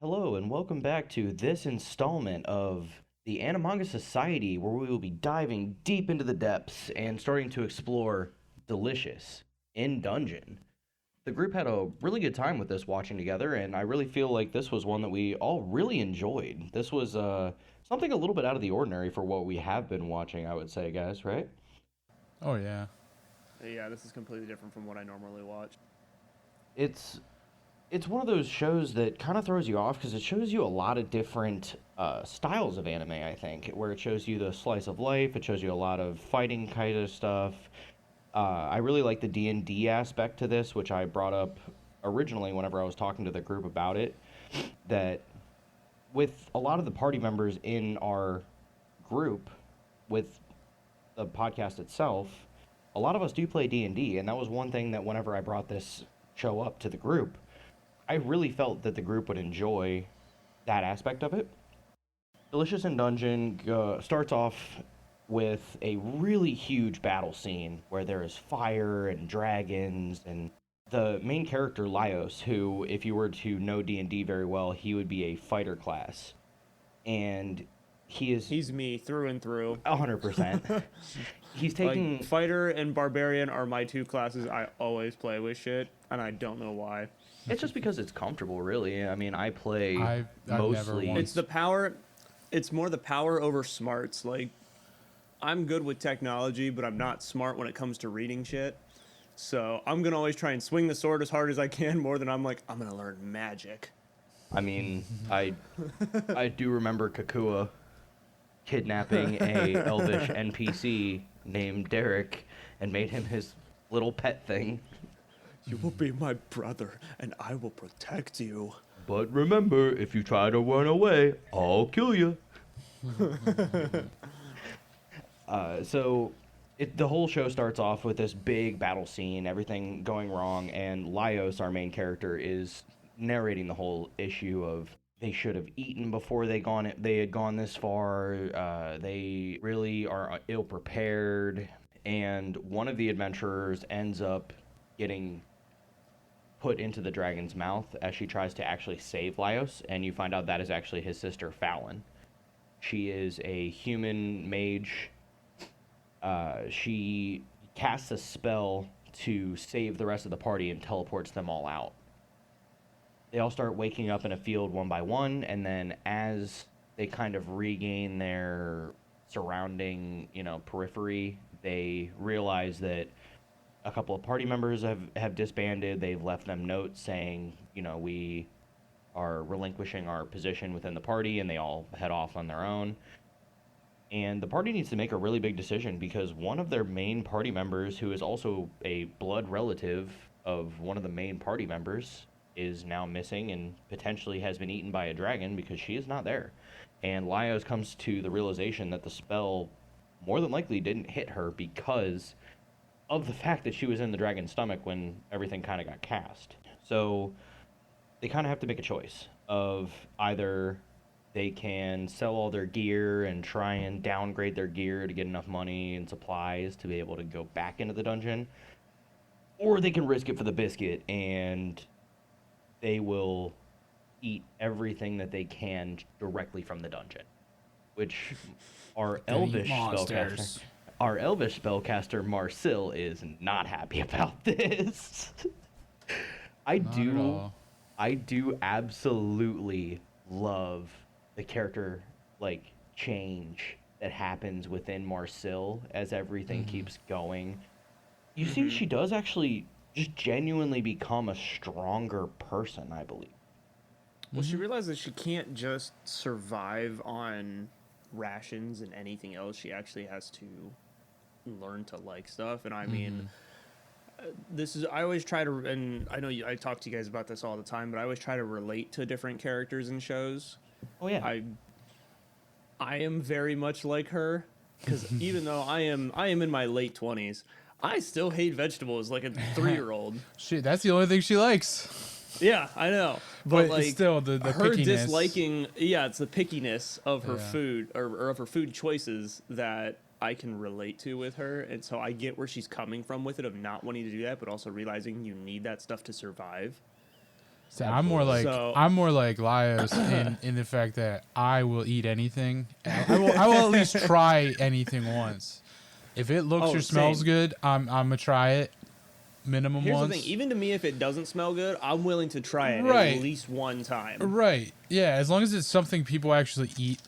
Hello, and welcome back to this installment of the Animanga Society, where we will be diving deep into the depths and starting to explore Delicious in Dungeon. The group had a really good time with this watching together, and I really feel like this was one that we all really enjoyed. This was something a little bit out of the ordinary for what we have been watching, I would say, guys, right? Oh yeah. Yeah, this is completely different from what I normally watch. It's it's one of those shows that kind of throws you off because it shows you a lot of different styles of anime. I think where it shows you the slice of life, it shows you a lot of fighting kind of stuff. I really like the D&D aspect to this, which I brought up originally whenever I was talking to the group about it. That with a lot of the party members in our group, with the podcast itself, a lot of us do play D&D, and that was one thing that whenever I brought this show up to the group, I really felt that the group would enjoy that aspect of it. Delicious in Dungeon starts off with a really huge battle scene where there is fire and dragons and the main character Laios, who, if you were to know D&D very well, he would be a fighter class, and He's me through and through. 100%. He's taking Like, fighter and barbarian are my two classes I always play with shit, and I don't know why. it's just because it's comfortable, really. I mean, I play I've never mostly. once- It's the power. It's more the power over smarts. Like, I'm good with technology, but I'm not smart when it comes to reading shit. So I'm gonna always try and swing the sword as hard as I can, more than I'm like, I'm gonna learn magic. I mean, I do remember Kakua kidnapping a elvish NPC named Derek and made him his little pet thing. You will be my brother, and I will protect you. But remember, if you try to run away, I'll kill you. The whole show starts off with this big battle scene, everything going wrong, and Laios, our main character, is narrating the whole issue of they should have eaten before they had gone this far. They really are ill prepared, and one of the adventurers ends up getting put into the dragon's mouth as she tries to actually save Laios, and you find out that is actually his sister Fallon. She is a human mage. She casts a spell to save the rest of the party and teleports them all out. They all start waking up in a field one by one, and then as they kind of regain their surrounding, periphery, they realize that a couple of party members have disbanded. They've left them notes saying, we are relinquishing our position within the party, and they all head off on their own. And the party needs to make a really big decision because one of their main party members, who is also a blood relative of one of the main party members, is now missing and potentially has been eaten by a dragon because she is not there. And Laios comes to the realization that the spell more than likely didn't hit her because of the fact that she was in the dragon's stomach when everything kind of got cast. So they kind of have to make a choice of either they can sell all their gear and try and downgrade their gear to get enough money and supplies to be able to go back into the dungeon, or they can risk it for the biscuit and they will eat everything that they can directly from the dungeon, which our Gonna eat elvish spellcaster, monsters. our elvish spellcaster Marcel is not happy about this. I Not at do all. I do absolutely love the character change that happens within Marcel as everything keeps going. You see, she does actually just genuinely become a stronger person, I believe. Well, she realizes she can't just survive on rations and anything else. She actually has to learn to like stuff. And I mean, this is, I always try to, and I know I talk to you guys about this all the time, but I always try to relate to different characters in shows. Oh yeah. I am very much like her because even though I am in my late 20s, I still hate vegetables like a 3-year-old. Shit, that's the only thing she likes. Yeah, I know. But But, still, the her pickiness. disliking, yeah, it's the pickiness of her Yeah. food or of her food choices that I can relate to with her. And so I get where she's coming from with it of not wanting to do that, but also realizing you need that stuff to survive. So I'm more like So- Laios in the fact that I will eat anything. I will at least try anything once. If it looks Oh, or smells same. good, I'm gonna try it minimum Here's once. the thing. Even to me, if it doesn't smell good, I'm willing to try it Right. at least one time. Right. Yeah, as long as it's something people actually eat.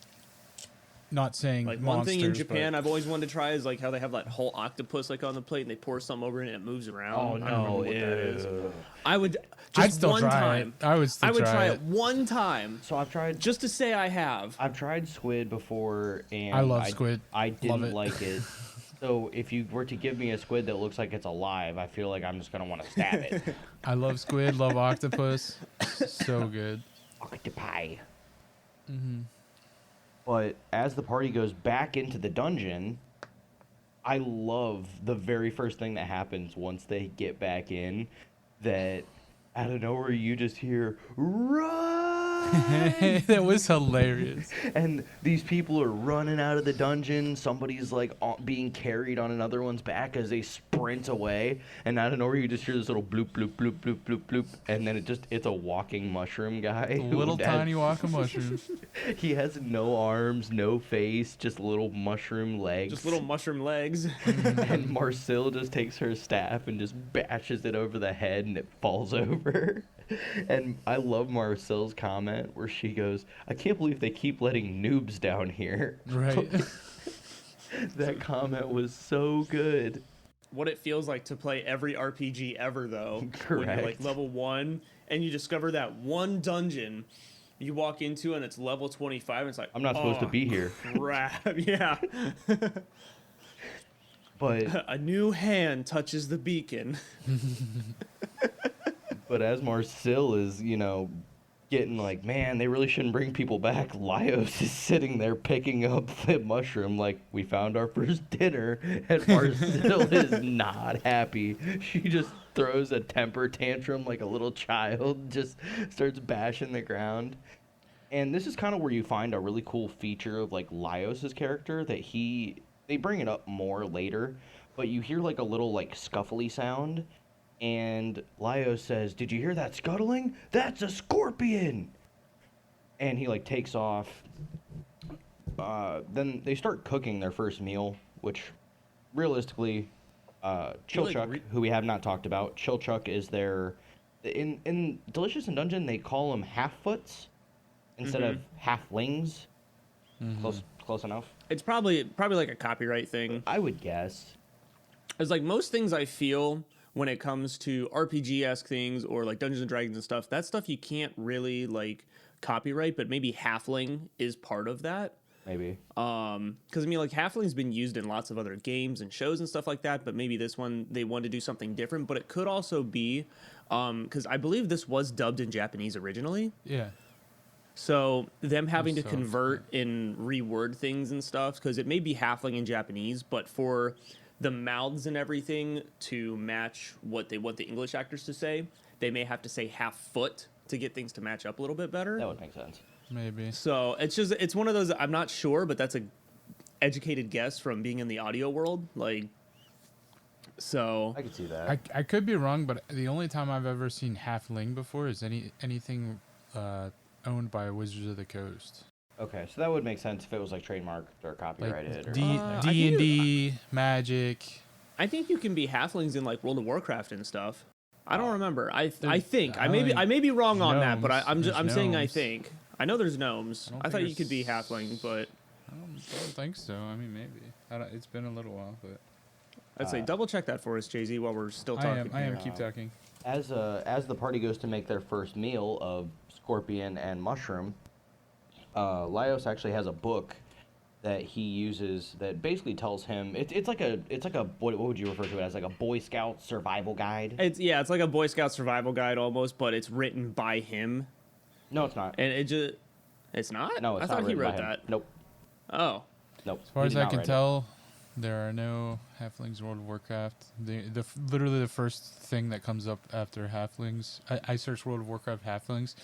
Not saying Like one thing in monsters, but- Japan I've always wanted to try is like how they have that whole octopus like on the plate and they pour something over it and it moves around. Oh I don't remember no! what that is. Ew. I would I'd just still one try time. it. I would still try it one time So I've tried. just to say I have. I've tried squid before, and I love squid. I didn't it. like it. So if you were to give me a squid that looks like it's alive, I feel like I'm just gonna want to stab it. I love squid, love octopus. So good. Octopi. But as the party goes back into the dungeon, I love the very first thing that happens once they get back in. That out of nowhere you just hear run. That was hilarious. And these people are running out of the dungeon. Somebody's like being carried on another one's back as they sprint away. And out of nowhere, you just hear this little bloop, bloop, bloop, bloop, bloop, bloop. And then it's a walking mushroom guy. who Little has- tiny walk of mushrooms. He has no arms, no face, just little mushroom legs. Just little mushroom legs. And Marcel just takes her staff and just bashes it over the head and it falls over. And I love Marcel's comment where she goes, I can't believe they keep letting noobs down here. Right. That comment was so good. What it feels like to play every RPG ever, though. When you're like Correct. level 1 and you discover that one dungeon you walk into and it's level 25 and it's like, I'm not supposed to "Oh, be here. crap. Yeah. But A new hand touches the beacon. but as Marcel is, getting like, man, they really shouldn't bring people back, Laios is sitting there picking up the mushroom like, we found our first dinner, and Marcel is not happy. She just throws a temper tantrum like a little child, just starts bashing the ground. And this is kind of where you find a really cool feature of like Laios' character that they bring it up more later, but you hear like a little like scuffly sound. And Laios says, "Did you hear that scuttling? That's a scorpion!" And he like takes off. Then they start cooking their first meal, which realistically, Chilchuck, who we have not talked about, Chilchuck is their in Delicious in Dungeon they call them half-foots instead of halflings. Close enough. It's probably like a copyright thing. I would guess. It's like most things I feel when it comes to RPG-esque things or like Dungeons and Dragons and stuff, that stuff you can't really like copyright, but maybe halfling is part of that. Maybe. Because I mean, like halfling's been used in lots of other games and shows and stuff like that, but maybe this one they wanted to do something different. But it could also be because I believe this was dubbed in Japanese originally. Yeah. So them having to So, convert and reword things and stuff, because it may be halfling in Japanese, but for the mouths and everything to match what they want the English actors to say, they may have to say half foot to get things to match up a little bit better. That would make sense. Maybe. So it's one of those, I'm not sure, but that's a educated guess from being in the audio world. Like, so I could see that. I could be wrong, but the only time I've ever seen halfling before is anything owned by Wizards of the Coast. Okay, so that would make sense if it was like trademarked or Like copyrighted or D something. I D and think D, Magic. I think you can be halflings in like World of Warcraft and stuff. I don't remember. I There's- think I I may be wrong on that, but gnomes. I'm There's saying I gnomes. think. I know there's gnomes. I don't I think thought you there's- could be halfling, but I don't think so. I mean, maybe. It's been a little while, but I'd say double check that for us, Jay Z, while we're still I talking. am. here. Keep talking. As the party goes to make their first meal of scorpion and mushroom, Laios actually has a book that he uses that basically tells him it's like a what would you refer to it as, like a Boy Scout survival guide? It's like a Boy Scout survival guide almost, but it's written by him, No, it's not. and it's not. No, it's I not thought he written wrote by him. that. Nope. Oh, Nope. As far he as did I not can write it. tell, there are no halflings in World of Warcraft. Literally the first thing that comes up after halflings, I search World of Warcraft halflings,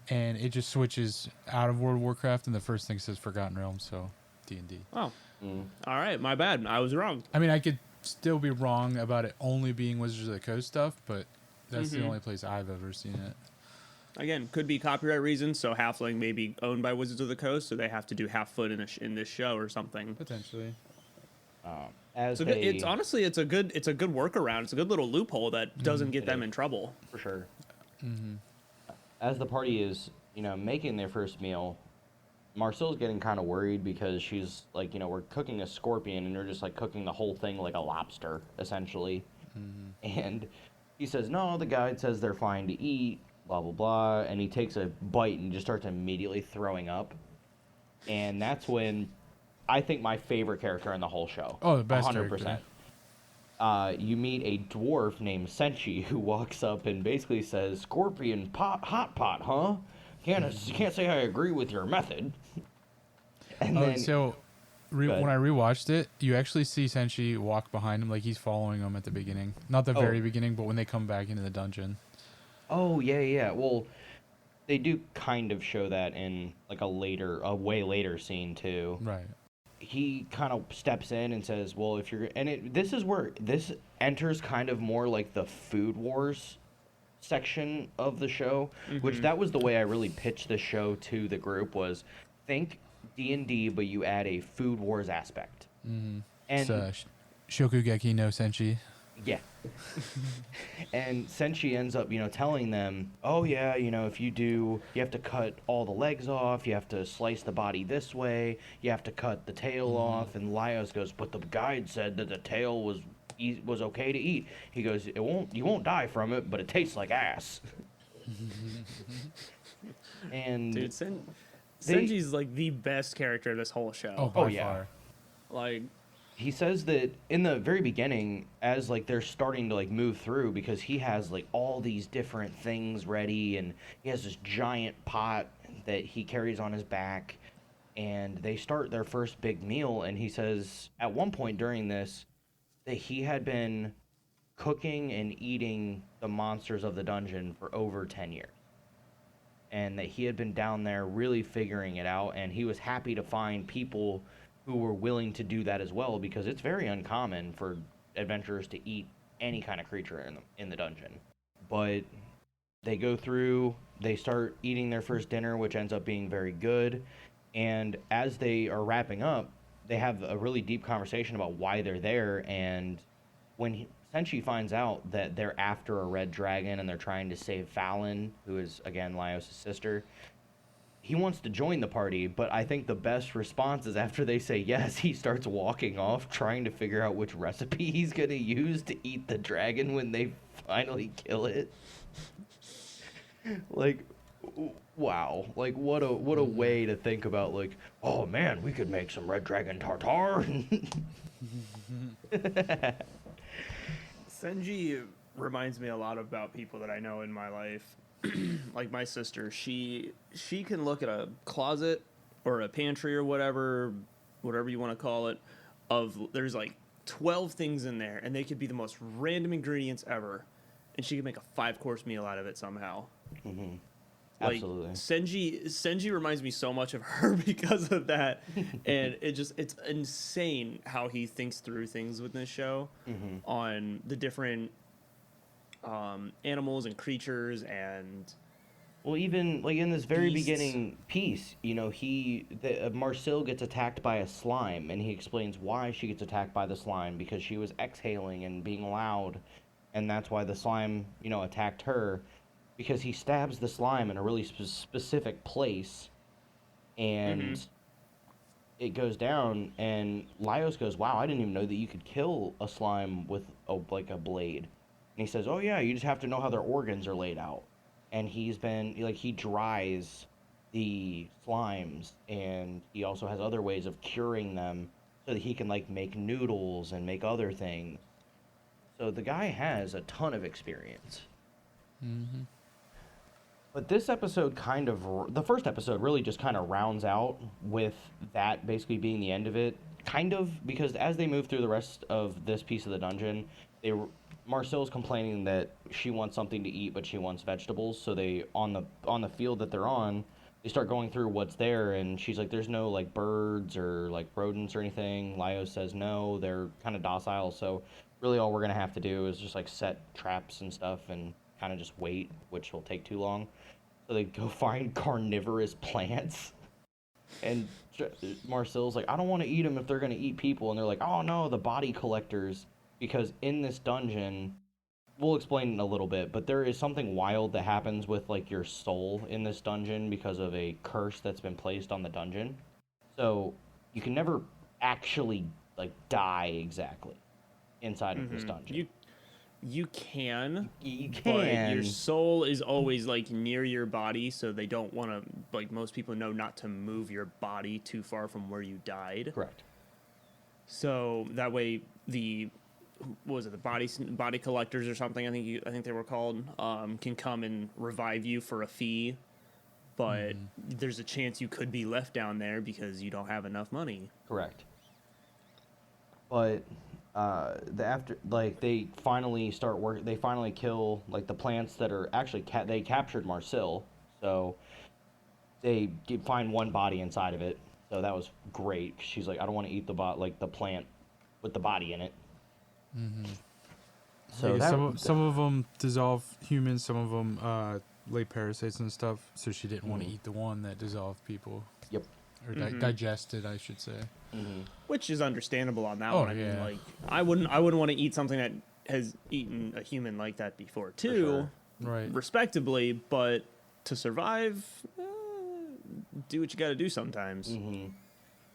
and it just switches out of World of Warcraft, and the first thing says Forgotten Realms, so D&D. oh, Mm. all right, my bad. I was wrong. I mean, I could still be wrong about it only being Wizards of the Coast stuff, but that's the Mhm. only place I've ever seen it. Again, could be copyright reasons. So Halfling may be owned by Wizards of the Coast, so they have to do Half-Foot in this show or something. Potentially. As So it's honestly it's a good workaround. It's a good little loophole that doesn't get them in trouble. for sure. As the party is, making their first meal, Marcel's getting kind of worried because she's like, we're cooking a scorpion and you're just like cooking the whole thing like a lobster, essentially. And he says, no, the guide says they're fine to eat, blah, blah, blah. And he takes a bite and just starts immediately throwing up. And that's when I think my favorite character in the whole show. Oh, the best 100%. character. You meet a dwarf named Senshi who walks up and basically says, "Scorpion pot, hot pot, huh? Can't say I agree with your method." And Oh, then, so when Go ahead. I rewatched it, you actually see Senshi walk behind him like he's following him at the beginning. Not the very beginning, but when they come back into the dungeon. oh yeah. Well, they do kind of show that in like a way later scene too. Right. He kind of steps in and says, "Well, if you're," and this is where this enters kind of more like the Food Wars section of the show, which that was the way I really pitched the show to the group was think D&D, but you add a Food Wars aspect. And It's Shokugeki no Senshi. yeah. And Senshi ends up, telling them, "Oh yeah, if you have to cut all the legs off, you have to slice the body this way, you have to cut the tail off." And Laios goes, "But the guide said that the tail was okay to eat." He goes, you won't die from it, but it tastes like ass." And Dude, Senji's like the best character of this whole show. Oh, by yeah. far. Like, he says that in the very beginning, as like they're starting to like move through, because he has like all these different things ready, and he has this giant pot that he carries on his back, and they start their first big meal. And he says at one point during this that he had been cooking and eating the monsters of the dungeon for over 10 years. And that he had been down there really figuring it out, and he was happy to find people who were willing to do that as well, because it's very uncommon for adventurers to eat any kind of creature in the dungeon. But they go through, they start eating their first dinner, which ends up being very good. And as they are wrapping up, they have a really deep conversation about why they're there. And when Senshi finds out that they're after a red dragon and they're trying to save Fallon, who is, again, Laios' sister, he wants to join the party, but I think the best response is after they say yes, he starts walking off trying to figure out which recipe he's going to use to eat the dragon when they finally kill it. Like, wow. Like, what a way to think about, like, oh man, we could make some red dragon tartare. Senji reminds me a lot about people that I know in my life. Like my sister, she can look at a closet or a pantry or whatever you want to call it, there's like 12 things in there, and they could be the most random ingredients ever, and she could make a 5-course meal out of it somehow. Mm-hmm. Like, Absolutely. Senji reminds me so much of her because of that, and it's insane how he thinks through things with this show on the different animals and creatures. And Well, even like in this very beasts. beginning piece, Marcel gets attacked by a slime, and he explains why she gets attacked by the slime, because she was exhaling and being loud, and that's why the slime, attacked her, because he stabs the slime in a really specific place, and it goes down, and Laios goes, "Wow, I didn't even know that you could kill a slime with a blade." And he says, "Oh yeah, you just have to know how their organs are laid out." And he dries the slimes, and he also has other ways of curing them so that he can make noodles and make other things. So the guy has a ton of experience. But this episode the first episode really just kind of rounds out with that basically being the end of it. Kind of, because as they move through the rest of this piece of the dungeon, Marcel's complaining that she wants something to eat, but she wants vegetables. So they, on the field that they're on, they start going through what's there, and she's like, "There's no birds or rodents or anything." Laios says no, they're kind of docile. So really, all we're gonna have to do is just set traps and stuff and kind of just wait, which will take too long. So So they go find carnivorous plants. And Marcel's like, I don't want to eat them if they're going to eat people. And they're like, oh no, the body collectors. Because in this dungeon, we'll explain in a little bit, but there is something wild that happens with like your soul in this dungeon because of a curse that's been placed on the dungeon. So you can never actually like die exactly inside of this dungeon. You can, You but can. your soul is always like near your body, so they don't want to, like most people know, not to move your body too far from where you died. Correct. So that way what was it, the body collectors or something, I think they were called, can come and revive you for a fee, but there's a chance you could be left down there because you don't have enough money. Correct. But they finally start work. They finally kill like the plants that are actually they captured Marcel, so they find one body inside of it. So that was great. She's like, I don't want to eat the plant with the body in it. So Yeah, some of them dissolve humans, some of them lay parasites and stuff. So she didn't want to eat the one that dissolved people. Yep. Or digested, I should say. Which is understandable on that Oh, one. I mean, yeah. like I wouldn't want to eat something that has eaten a human like that before too, sure. Right. respectably. But to survive, do what you got to do sometimes.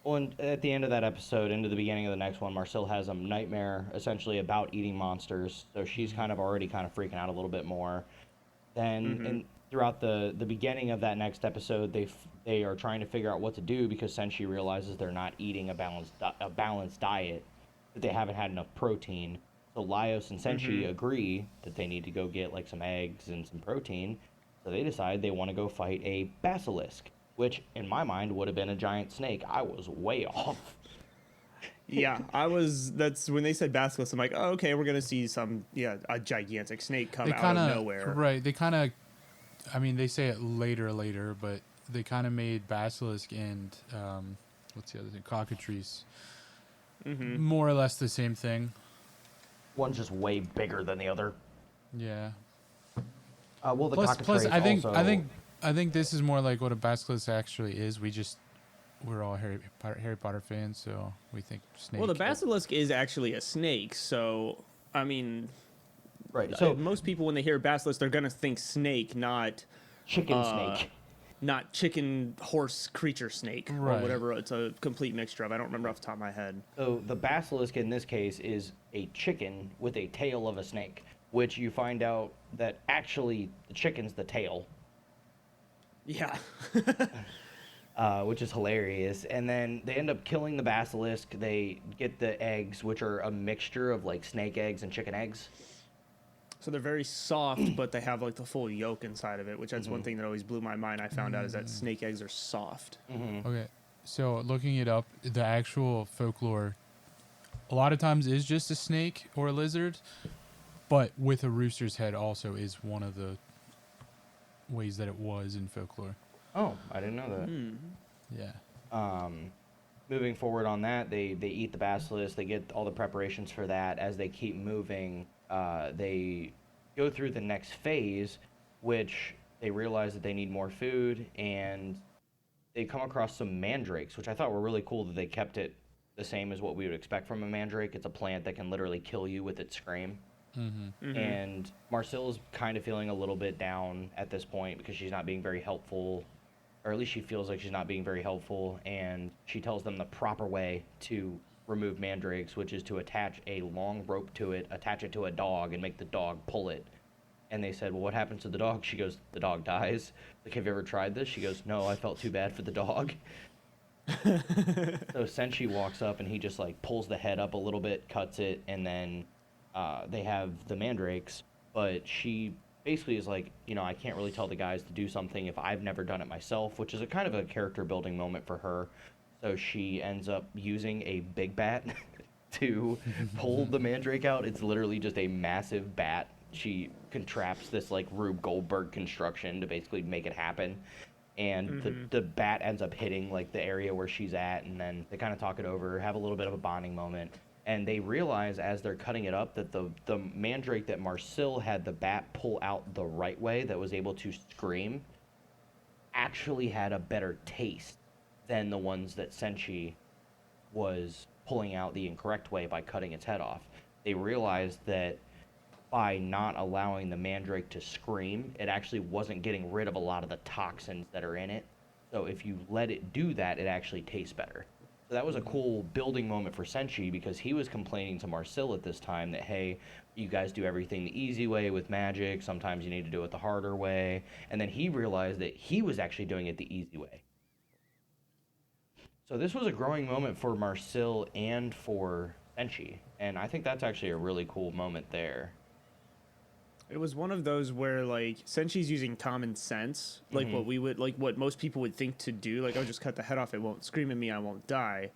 Well, and at the end of that episode, into the beginning of the next one, Marcel has a nightmare essentially about eating monsters. So she's kind of already kind of freaking out a little bit more. Then and throughout the beginning of that next episode, they are trying to figure out what to do because Senshi realizes they're not eating a balanced diet, that they haven't had enough protein. So Laios and Senshi agree that they need to go get like some eggs and some protein. So they decide they want to go fight a basilisk, which in my mind would have been a giant snake. I was way off. Yeah, that's when they said basilisk. I'm like, oh, okay, we're gonna see a gigantic snake come out of nowhere. Right. They kind of, I mean, they say it later, but they kind of made basilisk and what's the other thing? Cockatrice. More or less the same thing. One's just way bigger than the other. Yeah. Well, the Plus, cockatrice I think this is more like what a basilisk actually is. We're all Harry Potter fans, so we think snake. Well, the basilisk is actually a snake, so I mean, right. So most people when they hear basilisk, they're gonna think snake, not chicken snake. not chicken horse creature snake or Right. whatever. It's a complete mixture of. I don't remember off the top of my head. So the basilisk in this case is a chicken with a tail of a snake, which you find out that actually the chicken's the tail. Yeah. Which is hilarious. And then they end up killing the basilisk. They get the eggs, which are a mixture of like snake eggs and chicken eggs. So they're very soft, but they have like the full yolk inside of it, which that's one thing that always blew my mind. I found out is that snake eggs are soft. Okay, so looking it up, the actual folklore, a lot of times is just a snake or a lizard, but with a rooster's head also is one of the ways that it was in folklore. Oh, I didn't know that. Yeah. Moving forward on that, they eat the basilisk. They get all the preparations for that. As they keep moving, they go through the next phase, which they realize that they need more food, and they come across some mandrakes, which I thought were really cool that they kept it the same as what we would expect from a mandrake. It's a plant that can literally kill you with its scream. And Marcel's kind of feeling a little bit down at this point because she's not being very helpful, or at least she feels like she's not being very helpful, and she tells them the proper way to remove mandrakes, which is to attach a long rope to it, attach it to a dog, and make the dog pull it. And they said, well, what happens to the dog? She goes, the dog dies. Like, have you ever tried this? She goes, no, I felt too bad for the dog. So Senshi walks up, and he just, like, pulls the head up a little bit, cuts it, and then they have the mandrakes. But she basically is like, you know, I can't really tell the guys to do something if I've never done it myself, which is a kind of a character building moment for her. So she ends up using a big bat to pull the mandrake out. It's literally just a massive bat. She contrapts this like Rube Goldberg construction to basically make it happen. And the bat ends up hitting like the area where she's at, and then they kind of talk it over, have a little bit of a bonding moment. And they realize as they're cutting it up that the mandrake that Marcel had the bat pull out the right way that was able to scream actually had a better taste than the ones that Senshi was pulling out the incorrect way by cutting its head off. They realized that by not allowing the mandrake to scream, it actually wasn't getting rid of a lot of the toxins that are in it. So if you let it do that, it actually tastes better. So that was a cool building moment for Senshi because he was complaining to Marcel at this time that, hey, you guys do everything the easy way with magic. Sometimes you need to do it the harder way. And then he realized that he was actually doing it the easy way. So this was a growing moment for Marcel and for Senshi. And I think that's actually a really cool moment there. It was one of those where like Senshi's using common sense, like what we would like what most people would think to do, like, oh, just cut the head off, it won't scream at me, I won't die.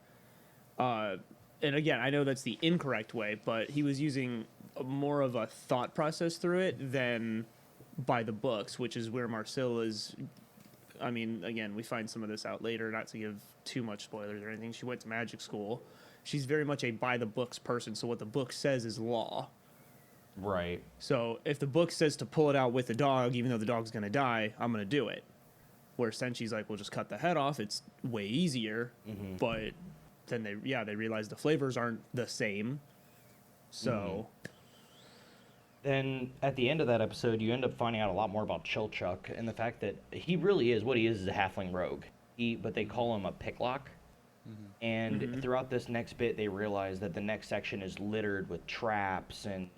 And again, I know that's the incorrect way, but he was using more of a thought process through it than by the books, which is where Marcel is. I mean, again, we find some of this out later, not to give too much spoilers or anything. She went to magic school. She's very much a by the books person, so what the book says is law. Right. So if the book says to pull it out with the dog, even though the dog's going to die, I'm going to do it. Where Senshi's like, we'll just cut the head off. It's way easier. But then they realize the flavors aren't the same. So Then at the end of that episode, you end up finding out a lot more about Chilchuck and the fact that he really is what he is a halfling rogue. But they call him a picklock. And throughout this next bit, they realize that the next section is littered with traps and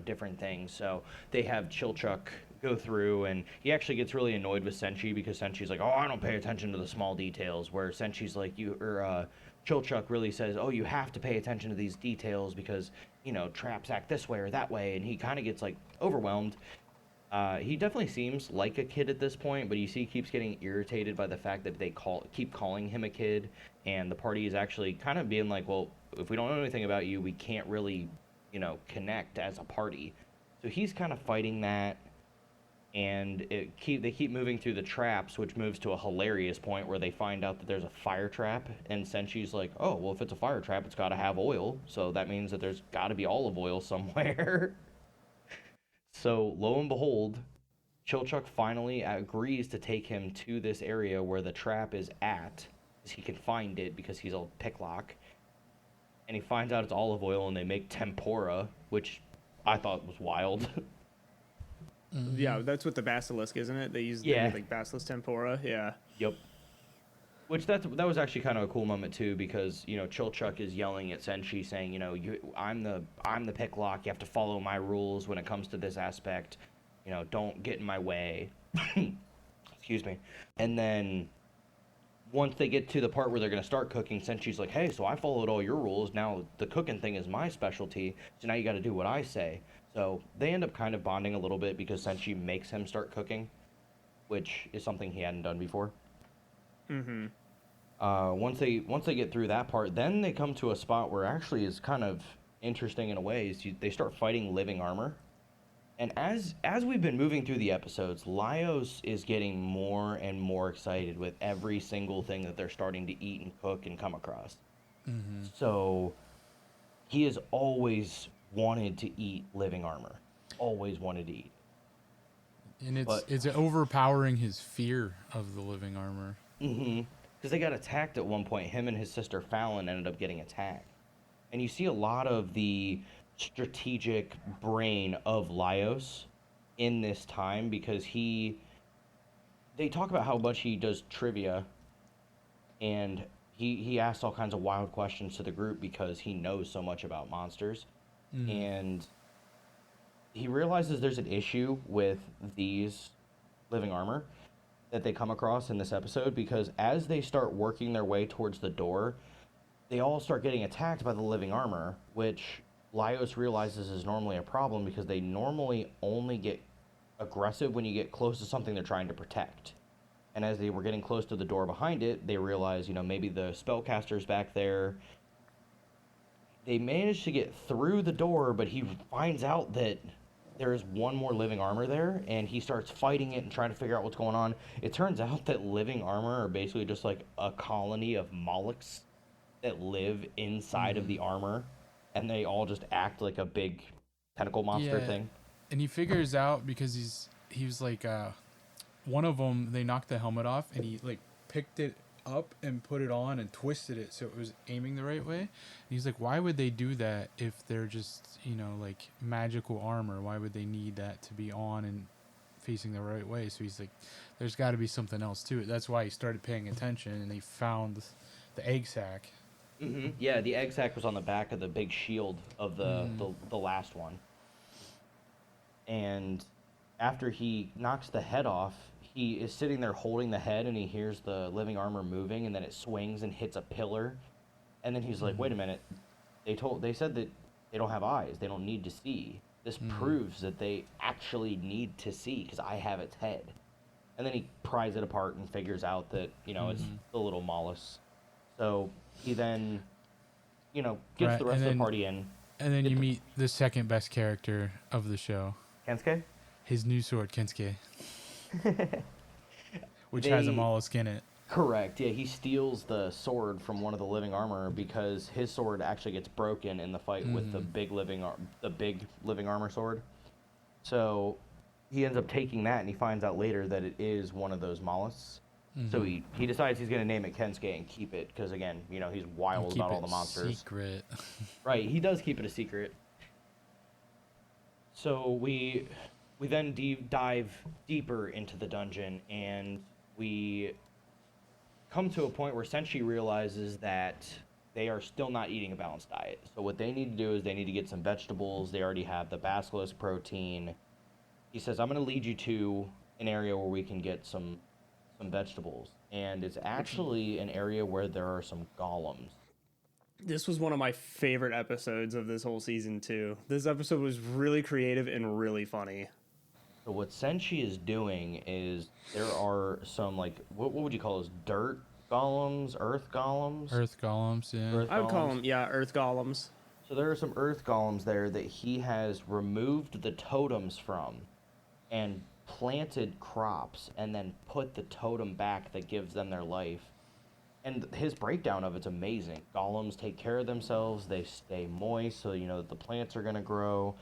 different things. So they have Chilchuck go through, and he actually gets really annoyed with Senshi because Senshi's like, oh, I don't pay attention to the small details. Where Senshi's like, Chilchuck really says, oh, you have to pay attention to these details because traps act this way or that way, and he kind of gets like overwhelmed. He definitely seems like a kid at this point, but you see he keeps getting irritated by the fact that they keep calling him a kid, and the party is actually kind of being like, well, if we don't know anything about you, we can't really connect as a party. So he's kind of fighting that, and they keep moving through the traps, which moves to a hilarious point where they find out that there's a fire trap, and Senshi's like, oh, well, if it's a fire trap, it's got to have oil, so that means that there's got to be olive oil somewhere. So lo and behold, Chilchuck finally agrees to take him to this area where the trap is at, because he can find it because he's a picklock. And he finds out it's olive oil, and they make tempura, which I thought was wild. yeah, that's what the basilisk, isn't it? They use like basilisk tempura. Yeah. Yep. Which that was actually kind of a cool moment too, because Chilchuck is yelling at Senshi, saying, I'm the picklock. You have to follow my rules when it comes to this aspect. Don't get in my way. Excuse me. And then once they get to the part where they're going to start cooking, Senshi's like, hey, so I followed all your rules. Now the cooking thing is my specialty. So now you got to do what I say. So they end up kind of bonding a little bit because Senshi makes him start cooking, which is something he hadn't done before. Once they get through that part, then they come to a spot where actually is kind of interesting in a way. They start fighting living armor. And as we've been moving through the episodes, Laios is getting more and more excited with every single thing that they're starting to eat and cook and come across. So he has always wanted to eat living armor. Always wanted to eat. And it's overpowering his fear of the living armor. Because they got attacked at one point. Him and his sister Fallon ended up getting attacked. And you see a lot of the strategic brain of Laios in this time because they talk about how much he does trivia, and he asks all kinds of wild questions to the group because he knows so much about monsters. And he realizes there's an issue with these living armor that they come across in this episode, because as they start working their way towards the door, they all start getting attacked by the living armor, which Laios realizes is normally a problem because they normally only get aggressive when you get close to something they're trying to protect. And as they were getting close to the door behind it, they realize, maybe the spellcaster's back there. They manage to get through the door, but he finds out that there's one more living armor there, and he starts fighting it and trying to figure out what's going on. It turns out that living armor are basically just like a colony of mollusks that live inside of the armor, and they all just act like a big tentacle monster thing. And he figures out because he was like one of them, they knocked the helmet off, and he like picked it up and put it on and twisted it so it was aiming the right way. And he's like, why would they do that if they're just, like magical armor? Why would they need that to be on and facing the right way? So he's like, there's got to be something else to it. That's why he started paying attention, and he found the egg sac. Yeah, the egg sac was on the back of the big shield of the last one. And after he knocks the head off, he is sitting there holding the head, and he hears the living armor moving, and then it swings and hits a pillar. And then he's like, wait a minute. They said that they don't have eyes. They don't need to see. This proves that they actually need to see, because I have its head. And then he pries it apart and figures out that, it's the little mollusk. So he then, gets the rest of the party in. And then you meet the second best character of the show. Kensuke? His new sword, Kensuke. Which has a mollusk in it. Correct. Yeah, he steals the sword from one of the living armor because his sword actually gets broken in the fight with the big living armor sword. So he ends up taking that, and he finds out later that it is one of those mollusks. So he decides he's going to name it Kensuke and keep it because, again, he's wild about all the monsters. Secret. Right, he does keep it a secret. So we then dive deeper into the dungeon, and we come to a point where Senshi realizes that they are still not eating a balanced diet. So what they need to do is they need to get some vegetables. They already have the basilisk protein. He says, I'm going to lead you to an area where we can get some vegetables. And it's actually an area where there are some golems. This was one of my favorite episodes of this whole season, too. This episode was really creative and really funny. So what Senshi is doing is there are some, like, what would you call those? Dirt golems? Earth golems? Earth golems, yeah. I would call them, earth golems. So there are some earth golems there that he has removed the totems from and planted crops and then put the totem back that gives them their life. And his breakdown of it's amazing. Golems take care of themselves. They stay moist, so that the plants are going to grow.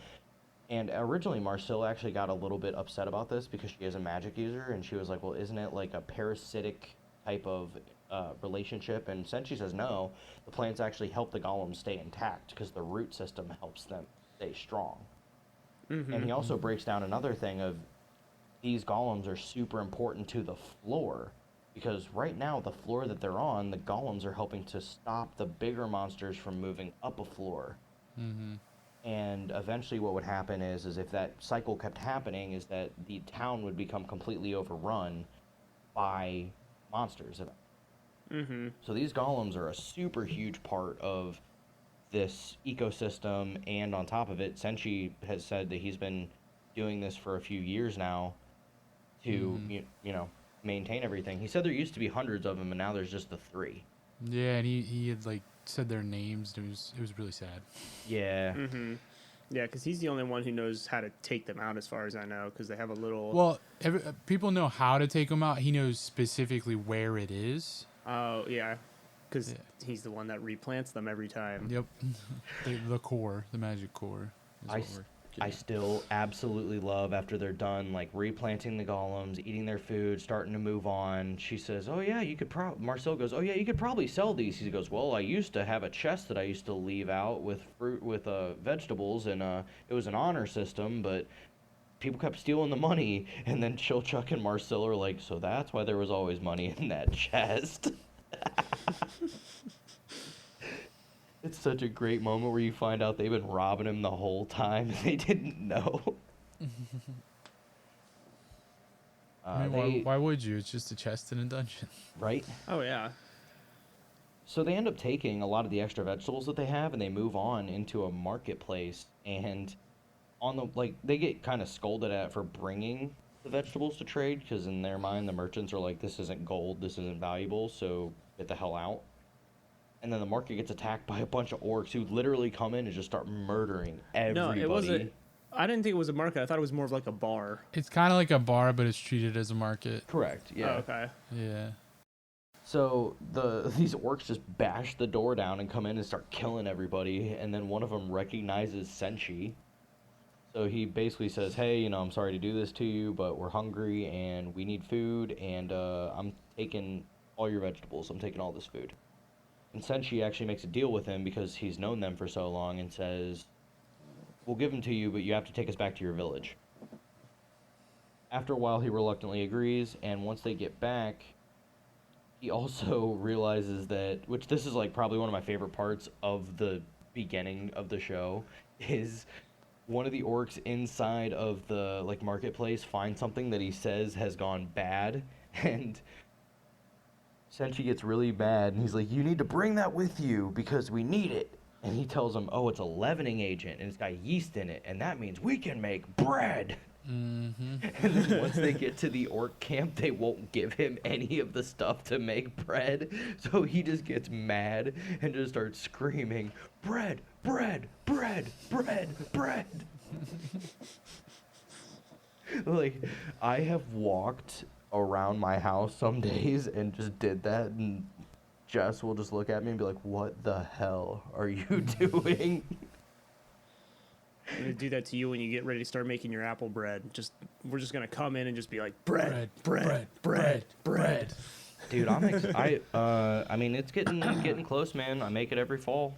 And originally, Marcilla actually got a little bit upset about this because she is a magic user, and she was like, well, isn't it like a parasitic type of relationship? And Senshi says, no, the plants actually help the golems stay intact because the root system helps them stay strong. And he also breaks down another thing of these golems are super important to the floor. Because right now, the floor that they're on, the golems are helping to stop the bigger monsters from moving up a floor. And eventually what would happen is if that cycle kept happening, is that the town would become completely overrun by monsters. So these golems are a super huge part of this ecosystem, and on top of it, Senshi has said that he's been doing this for a few years now to, maintain everything. He said there used to be hundreds of them, and now there's just the 3. Yeah, and he had like said their names. It was really sad. Yeah. Yeah, because he's the only one who knows how to take them out, as far as I know, because they have a little... Well, people know how to take them out. He knows specifically where it is. Oh, yeah, because he's the one that replants them every time. Yep. the core, the magic core. I still absolutely love after they're done, like, replanting the golems, eating their food, starting to move on. She says, oh, yeah, you could Marcel goes, oh, yeah, you could probably sell these. He goes, well, I used to have a chest that I used to leave out with fruit, with vegetables, and it was an honor system, but people kept stealing the money. And then Chilchuck and Marcel are like, so that's why there was always money in that chest. It's such a great moment where you find out they've been robbing him the whole time. They didn't know. I mean, why would you? It's just a chest in a dungeon. Right? Oh, yeah. So they end up taking a lot of the extra vegetables that they have, and they move on into a marketplace. And they get kind of scolded at for bringing the vegetables to trade, because in their mind, the merchants are like, this isn't gold, this isn't valuable, so get the hell out. And then the market gets attacked by a bunch of orcs who literally come in and just start murdering everybody. No, it wasn't. I didn't think it was a market. I thought it was more of like a bar. It's kind of like a bar, but it's treated as a market. Correct, yeah. Oh, okay. Yeah. So these orcs just bash the door down and come in and start killing everybody. And then one of them recognizes Senshi. So he basically says, "Hey, I'm sorry to do this to you, but we're hungry and we need food, and I'm taking all your vegetables. I'm taking all this food." And Senshi actually makes a deal with him because he's known them for so long and says, "We'll give them to you, but you have to take us back to your village." After a while, he reluctantly agrees, and once they get back, he also realizes that, which this is like probably one of my favorite parts of the beginning of the show, is one of the orcs inside of the like marketplace finds something that he says has gone bad, and Senshi gets really bad, and he's like, "You need to bring that with you because we need it." And he tells him, "Oh, it's a leavening agent, and it's got yeast in it, and that means we can make bread." Mm-hmm. And then once they get to the orc camp, they won't give him any of the stuff to make bread. So he just gets mad and just starts screaming, "Bread, bread, bread, bread, bread." Like, I have walked around my house some days and just did that, and Jess will just look at me and be like, "What the hell are you doing?" I'm gonna do that to you when you get ready to start making your apple bread. We're just gonna come in and just be like bread, bread. Dude, I mean, it's getting close, man. I make it every fall,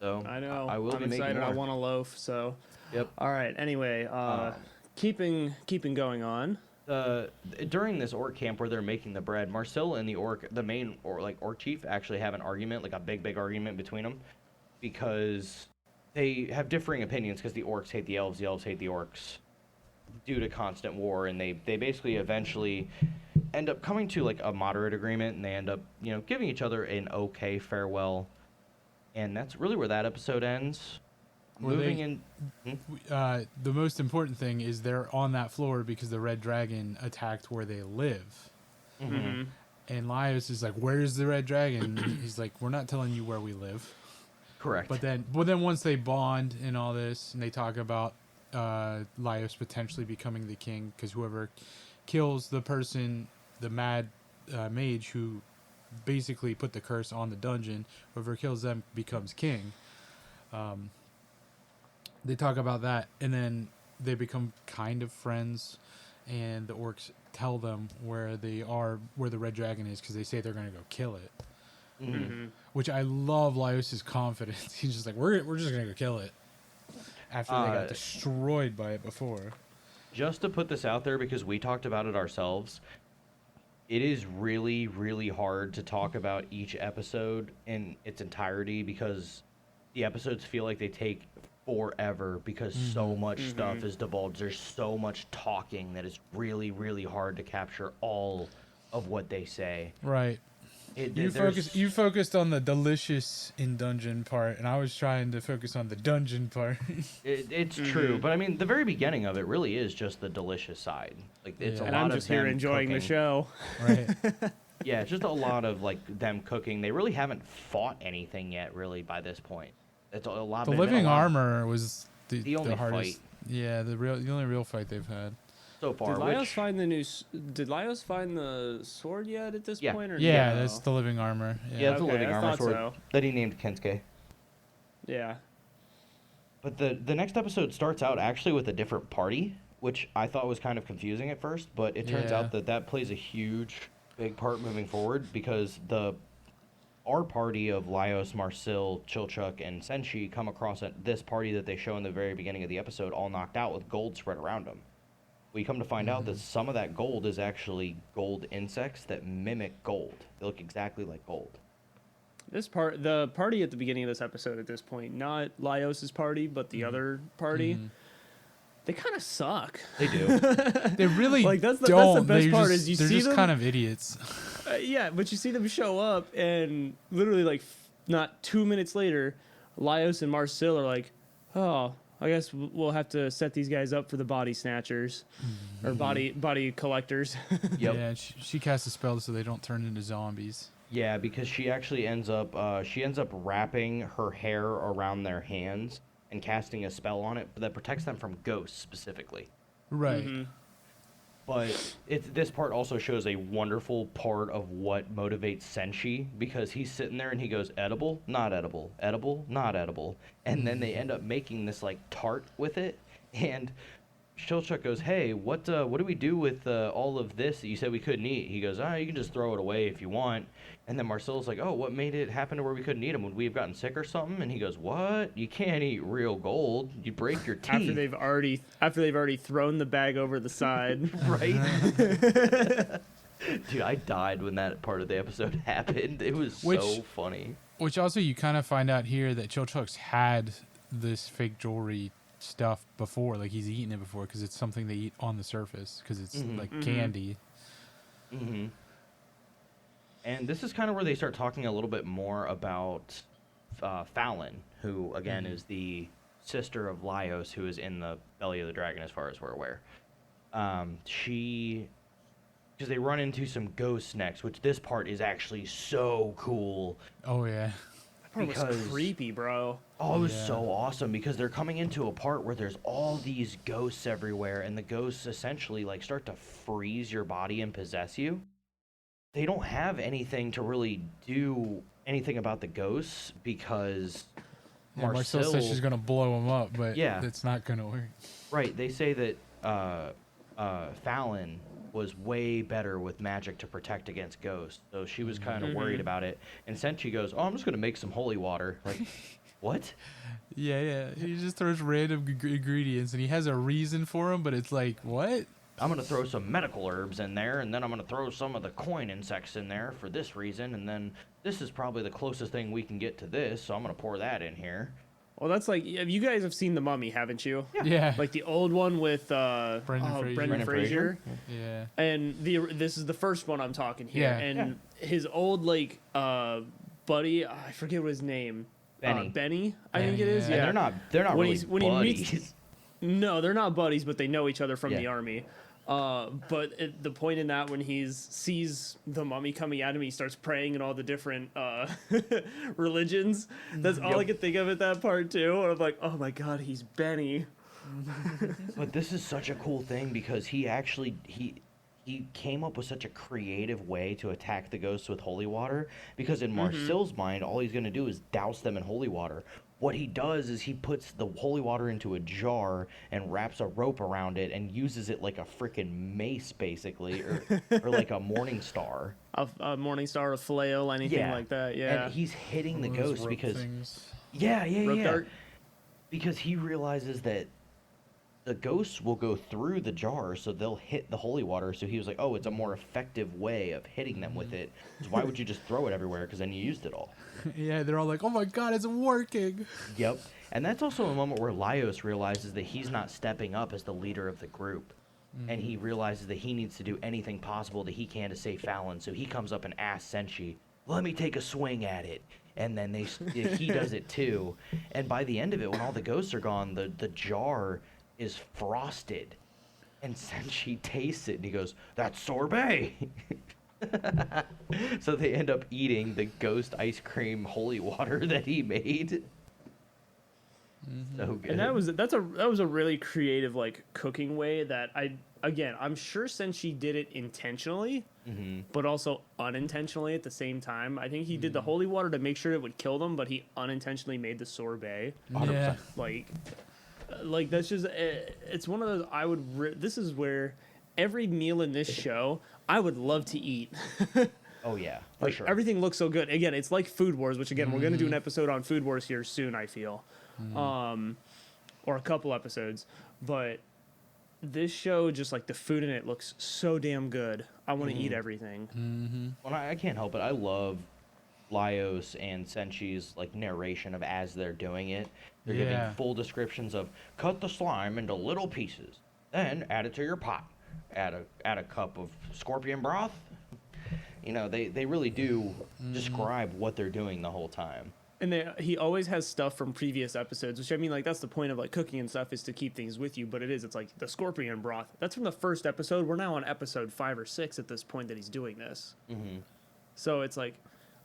so I know. I will I'm be making excited. I more. want a loaf. So, Yep. all right. Anyway, keeping going on. During this orc camp where they're making the bread, Marcel and the main orc chief, actually have an argument, like a big argument between them, because they have differing opinions. Because the orcs hate the elves hate the orcs, due to constant war, and they basically eventually end up coming to like a moderate agreement, and they end up giving each other an okay farewell, and that's really where that episode ends. Were Moving they- in. The most important thing is they're on that floor because the red dragon attacked where they live. Mm-hmm. And Laios is like, "Where's the red dragon?" And he's like, "We're not telling you where we live." Correct. But then once they bond and all this, and they talk about Laios potentially becoming the king, because whoever kills the person, the mad mage who basically put the curse on the dungeon, whoever kills them becomes king. They talk about that, and then they become kind of friends, and the orcs tell them where they are, where the red dragon is, because they say they're going to go kill it. Mm-hmm. Which I love Laios' confidence. He's just like, we're just going to go kill it. After they got destroyed by it before. Just to put this out there, because we talked about it ourselves, it is really, really hard to talk about each episode in its entirety, because the episodes feel like they take forever, because so much stuff is divulged. There's so much talking that it's really, really hard to capture all of what they say. Right. You focused on the delicious in dungeon part, and I was trying to focus on the dungeon part. It's true, but I mean, the very beginning of it really is just the delicious side. Like, it's Yeah. a And lot I'm of just here them enjoying the cooking. show. Right. Yeah, it's just a lot of like them cooking. They really haven't fought anything yet, really, by this point. It's a lot. The been a living lot armor was The only hardest. Yeah, the only real fight they've had. so far. Did Laios Which, find the new? Did Laios find the sword yet at this Yeah. point? Or Yeah, no? that's the living armor. yeah, it's a Okay, living I armor thought sword so. that he named Kensuke. Yeah. But the next episode starts out actually with a different party, which I thought was kind of confusing at first, but it turns Yeah. out that plays a huge, big part moving forward, because our party of Laios, Marcel, Chilchuk, and Senshi come across at this party that they show in the very beginning of the episode, all knocked out with gold spread around them. We come to find out that some of that gold is actually gold insects that mimic gold. They look exactly like gold. The party at the beginning of this episode at this point, not Laios' party, but the other party, they kind of suck. They do. They really Like, that's the don't. best They're part just, is you they're see just them- kind of idiots. Yeah, but you see them show up, and literally, like, not 2 minutes later, Laios and Marcel are like, "Oh, I guess we'll have to set these guys up for the body snatchers or body collectors." Yep. Yeah, she casts a spell so they don't turn into zombies. Yeah, because she actually ends up wrapping her hair around their hands and casting a spell on it that protects them from ghosts specifically. Right. Mhm. But this part also shows a wonderful part of what motivates Senshi, because he's sitting there and he goes, edible, not edible, edible, not edible. And then they end up making this like tart with it, And Shilchuk goes, "Hey, what do we do with all of this that you said we couldn't eat?" He goes, "You can just throw it away if you want." And then Marcelo's like, "Oh, what made it happen to where we couldn't eat them? Would we have gotten sick or something?" And he goes, "What? You can't eat real gold. You break your teeth." After they've already thrown the bag over the side. Right? Dude, I died when that part of the episode happened. It was so funny. Which also you kind of find out here that Chilchuk's had this fake jewelry stuff before, like he's eaten it before because it's something they eat on the surface because it's like candy. Mm-hmm. And this is kind of where they start talking a little bit more about Fallon, who again is the sister of Laios, who is in the belly of the dragon, as far as we're aware. Because they run into some ghosts next, which this part is actually so cool. Oh yeah. That part was creepy, bro. Oh, it was so awesome because they're coming into a part where there's all these ghosts everywhere, and the ghosts essentially like start to freeze your body and possess you. They don't have anything to really do anything about the ghosts because Marcel says she's gonna blow them up, but it's not gonna work. Right. They say that Fallon was way better with magic to protect against ghosts, so she was kind of worried about it. And Senshi goes, "Oh, I'm just gonna make some holy water." Like, what? Yeah. He just throws random ingredients, and he has a reason for them, but it's like, what? I'm gonna throw some medical herbs in there, and then I'm gonna throw some of the coin insects in there for this reason, and then this is probably the closest thing we can get to this, so I'm gonna pour that in here. Well, that's like, you guys have seen The Mummy, haven't you? Yeah. Like the old one with Brendan Fraser. Yeah. And this is the first one I'm talking here. Yeah. And his old buddy, I forget what his name. Benny, I think it is. Yeah. Yeah. And they're not really buddies. No, they're not buddies, but they know each other from the army. But the point in that, when he sees the mummy coming at him, he starts praying in all the different religions. That's all I could think of at that part too. And I'm like, oh my god, he's Benny. But this is such a cool thing because he actually he came up with such a creative way to attack the ghosts with holy water. Because in Marcel's mind, all he's gonna do is douse them in holy water. What he does is he puts the holy water into a jar and wraps a rope around it and uses it like a freaking mace, basically, or like a morning star. A morning star, a flail, anything like that. Yeah. And he's hitting the ghosts because things. Rope dart. Because he realizes that the ghosts will go through the jar, so they'll hit the holy water. So he was like, "Oh, it's a more effective way of hitting them with it. So why would you just throw it everywhere? Because then you used it all." Yeah, they're all like, "Oh my god, it's working!" Yep. And that's also a moment where Laios realizes that he's not stepping up as the leader of the group. And he realizes that he needs to do anything possible that he can to save Fallon. So he comes up and asks Senshi, "Let me take a swing at it." And then he does it too. And by the end of it, when all the ghosts are gone, the jar is frosted. And Senshi tastes it and he goes, "That's sorbet." So they end up eating the ghost ice cream holy water that he made. So good. And that was a really creative cooking way that I'm sure Senshi did it intentionally, but also unintentionally at the same time. I think he did the holy water to make sure it would kill them, but he unintentionally made the sorbet. 100%. Like that's just it's one of those this is where every meal in this show I would love to eat. Oh yeah, for sure. Everything looks so good. Again, it's like Food Wars, which again we're going to do an episode on Food Wars here soon, I feel. Or a couple episodes, but this show, just like the food in it looks so damn good. I want to eat everything. Well, I can't help it. I love Laios and Senshi's narration of as they're doing it. They're giving full descriptions of cut the slime into little pieces, then add it to your pot. Add a cup of scorpion broth. You know, they really do describe what they're doing the whole time. And he always has stuff from previous episodes, which I mean, that's the point of cooking and stuff, is to keep things with you. But it's like the scorpion broth. That's from the first episode. We're now on episode 5 or 6 at this point that he's doing this. So it's like,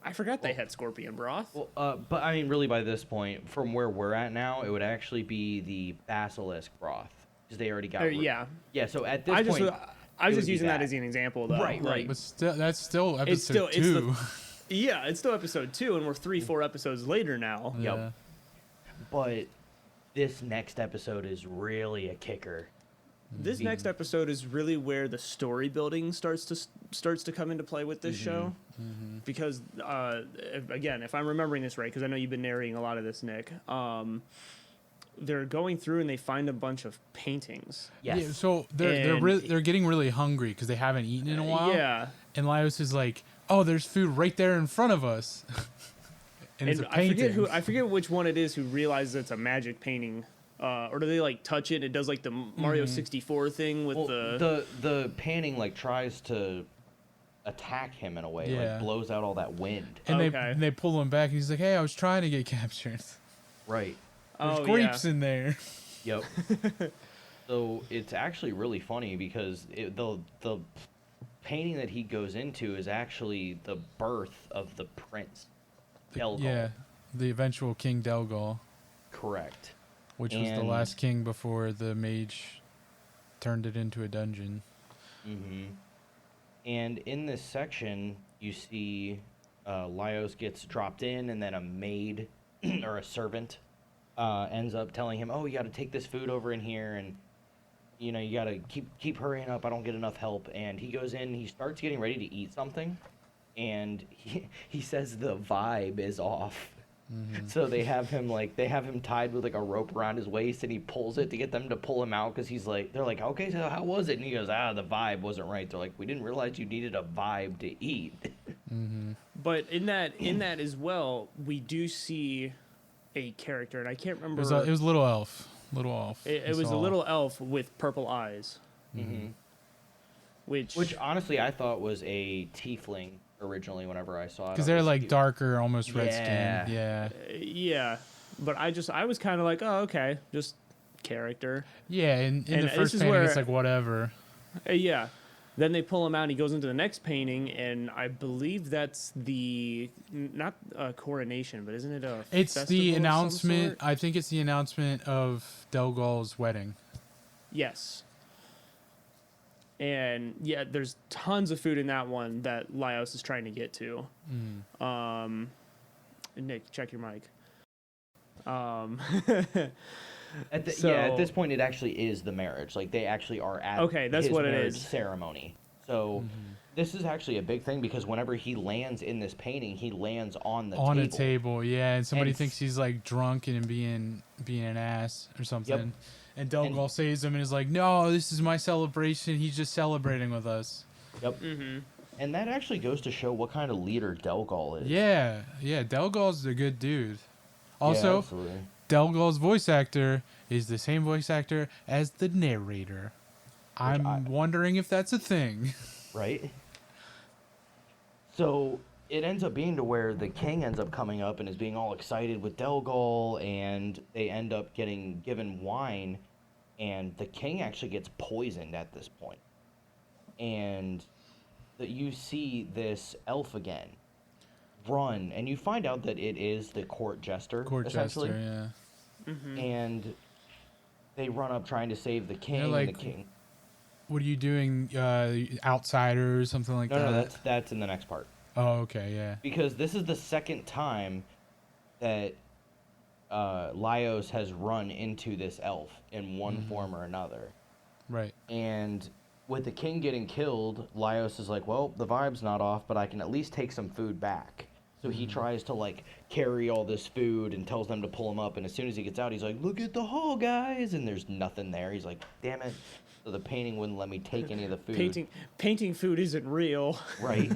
I forgot they had scorpion broth. Well, but I mean, really, by this point, from where we're at now, it would actually be the basilisk broth because they already got. Yeah. So at this point, I was just using that as an example, though. Right. But that's still episode 2. Yeah, it's still episode 2, and we're 3-4 episodes later now. Yep. But this next episode is really a kicker. This next episode is really where the story building starts to come into play with this show, because again, if I'm remembering this right, because I know you've been narrating a lot of this, Nick. They're going through and they find a bunch of paintings. Yes. Yeah, so they're getting really hungry because they haven't eaten in a while. Yeah. And Laios is like, "Oh, there's food right there in front of us." and it's a painting. I forget which one it is who realizes it's a magic painting. Or do they like touch it? It does like the Mario 64 thing with Well, the the painting like tries to attack him in a way, Yeah. like blows out all that wind. And Okay. they pull him back, and he's like, "Hey, I was trying to get captured. Right. There's oh grapes yeah. in there." Yep. So it's actually really funny because the painting that he goes into is actually the birth of the prince, Delgol. Yeah, the eventual King Delgol, Correct. which was the And- last king before the mage turned it into a dungeon. Mm-hmm. And in this section, you see Laios gets dropped in, and then a maid or a servant ends up telling him, "Oh, you got to take this food over in here, and you know you got to keep hurrying up. I don't get enough help." And he goes in, he starts getting ready to eat something, and he says the vibe is off. So they have him tied with like a rope around his waist, and he pulls it to get them to pull him out because they're like, "Okay, so how was it?" And he goes, "The vibe wasn't right." They're like, "We didn't realize you needed a vibe to eat." But in that as well, we do see a character, and I can't remember. It was a little elf. It we was a saw. little elf with purple eyes, Mm-hmm. which Honestly I thought was a tiefling originally whenever I saw it. Because I they're was like darker, almost red Yeah. skin. Yeah. yeah. But I was kind of like, oh, okay, just character. Yeah, and in And the this first is painting, where- it's like whatever. Yeah. Then they pull him out, and he goes into the next painting, and I believe that's not a coronation, but isn't it a It's festival the of some announcement. sort? I think it's the announcement of Delgol's wedding. Yes. And yeah, there's tons of food in that one that Laios is trying to get to. Nick, check your mic. At So- this point, it actually is the marriage. Like they actually are at Okay, that's his what it marriage is. ceremony. So this is actually a big thing because whenever he lands in this painting, he lands on the On table. a table, yeah, and somebody And thinks he's like drunk and being an ass or something. And Delgol saves him and is like, "No, this is my celebration. He's just celebrating with us." Yep. And that actually goes to show what kind of leader Delgol is. Yeah, Delgol's a good dude. Yeah, Also, absolutely. Delgol's voice actor is the same voice actor as the narrator. I'm wondering if that's a thing. Right? So it ends up being to where the king ends up coming up and is being all excited with Delgol, and they end up getting given wine, and the king actually gets poisoned at this point. And you see this elf again run, and you find out that it is the court jester, Court essentially. jester, yeah. And they run up trying to save the king, like, and the king... What are you doing, outsider or something like that? No, that's in the next part. Oh, okay, yeah. Because this is the second time that Laios has run into this elf in one form or another. Right. And with the king getting killed, Laios is like, well, the vibe's not off, but I can at least take some food back. So he tries to, like, carry all this food and tells them to pull him up. And as soon as he gets out, he's like, look at the hall, guys. And there's nothing there. He's like, damn it. So the painting wouldn't let me take any of the food. Painting food isn't real. Right.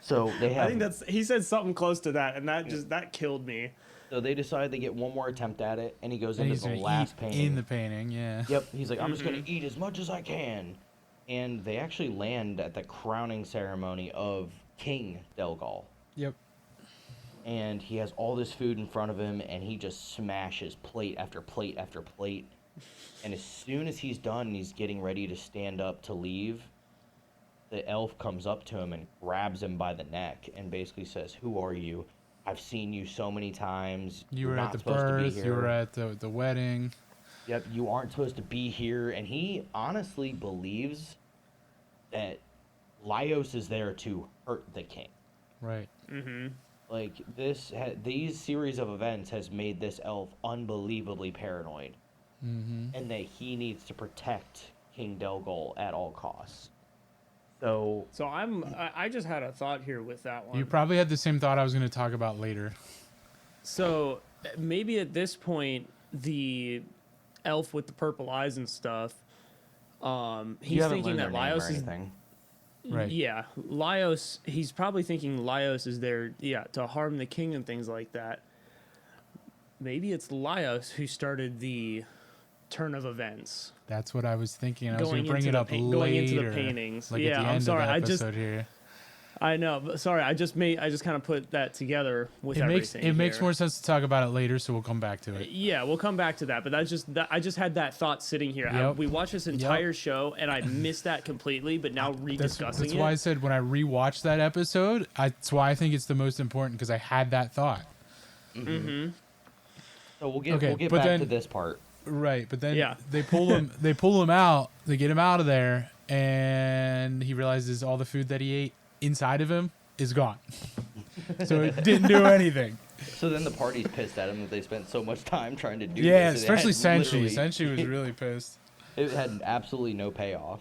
So they have... I think he said something close to that, and that killed me. So they decide they get one more attempt at it, and he goes And into he's the gonna last eat painting. in the painting, yeah. Yep, he's like, I'm just gonna eat as much as I can. And they actually land at the crowning ceremony of King Delgol. Yep. And he has all this food in front of him, and he just smashes plate after plate after plate. And as soon as he's done and he's getting ready to stand up to leave, the elf comes up to him and grabs him by the neck and basically says, who are you? I've seen you so many times. You You're were not at the supposed to be birth, you here." were at the wedding. Yep, you aren't supposed to be here. And he honestly believes that Laios is there to hurt the king. Right. Like these series of events has made this elf unbelievably paranoid, and that he needs to protect King Delgol at all costs. So So I just had a thought here with that one. You probably had the same thought I was going to talk about later. So maybe at this point, the elf with the purple eyes and stuff, you he's haven't thinking learned that their name or Laios is anything. Right. yeah, Laios. He's probably thinking Laios is there, to harm the king and things like that. Maybe it's Laios who started the turn of events. That's what I was thinking. I was Going going to bring into it the up pa- later. going into the paintings. Like Yeah, at the I'm end sorry, of the I just- episode here. I know, but sorry, I just kind of put that together with It makes everything. it makes here. more sense to talk about it later, so we'll come back to it. Yeah, we'll come back to that, but I just had that thought sitting here. Yep. We watched this entire show, and I missed that completely. But now rediscussing That's it, why I said when I rewatched that episode, that's why I think it's the most important because I had that thought. So we'll get Okay, but back then- to this part. Right, but then Yeah. they pull him out, they get him out of there, and he realizes all the food that he ate inside of him is gone. So it didn't do anything. So then the party's pissed at him that they spent so much time trying to do Yeah, this. and it especially had Senshi. literally- Senshi was really pissed. It had absolutely no payoff.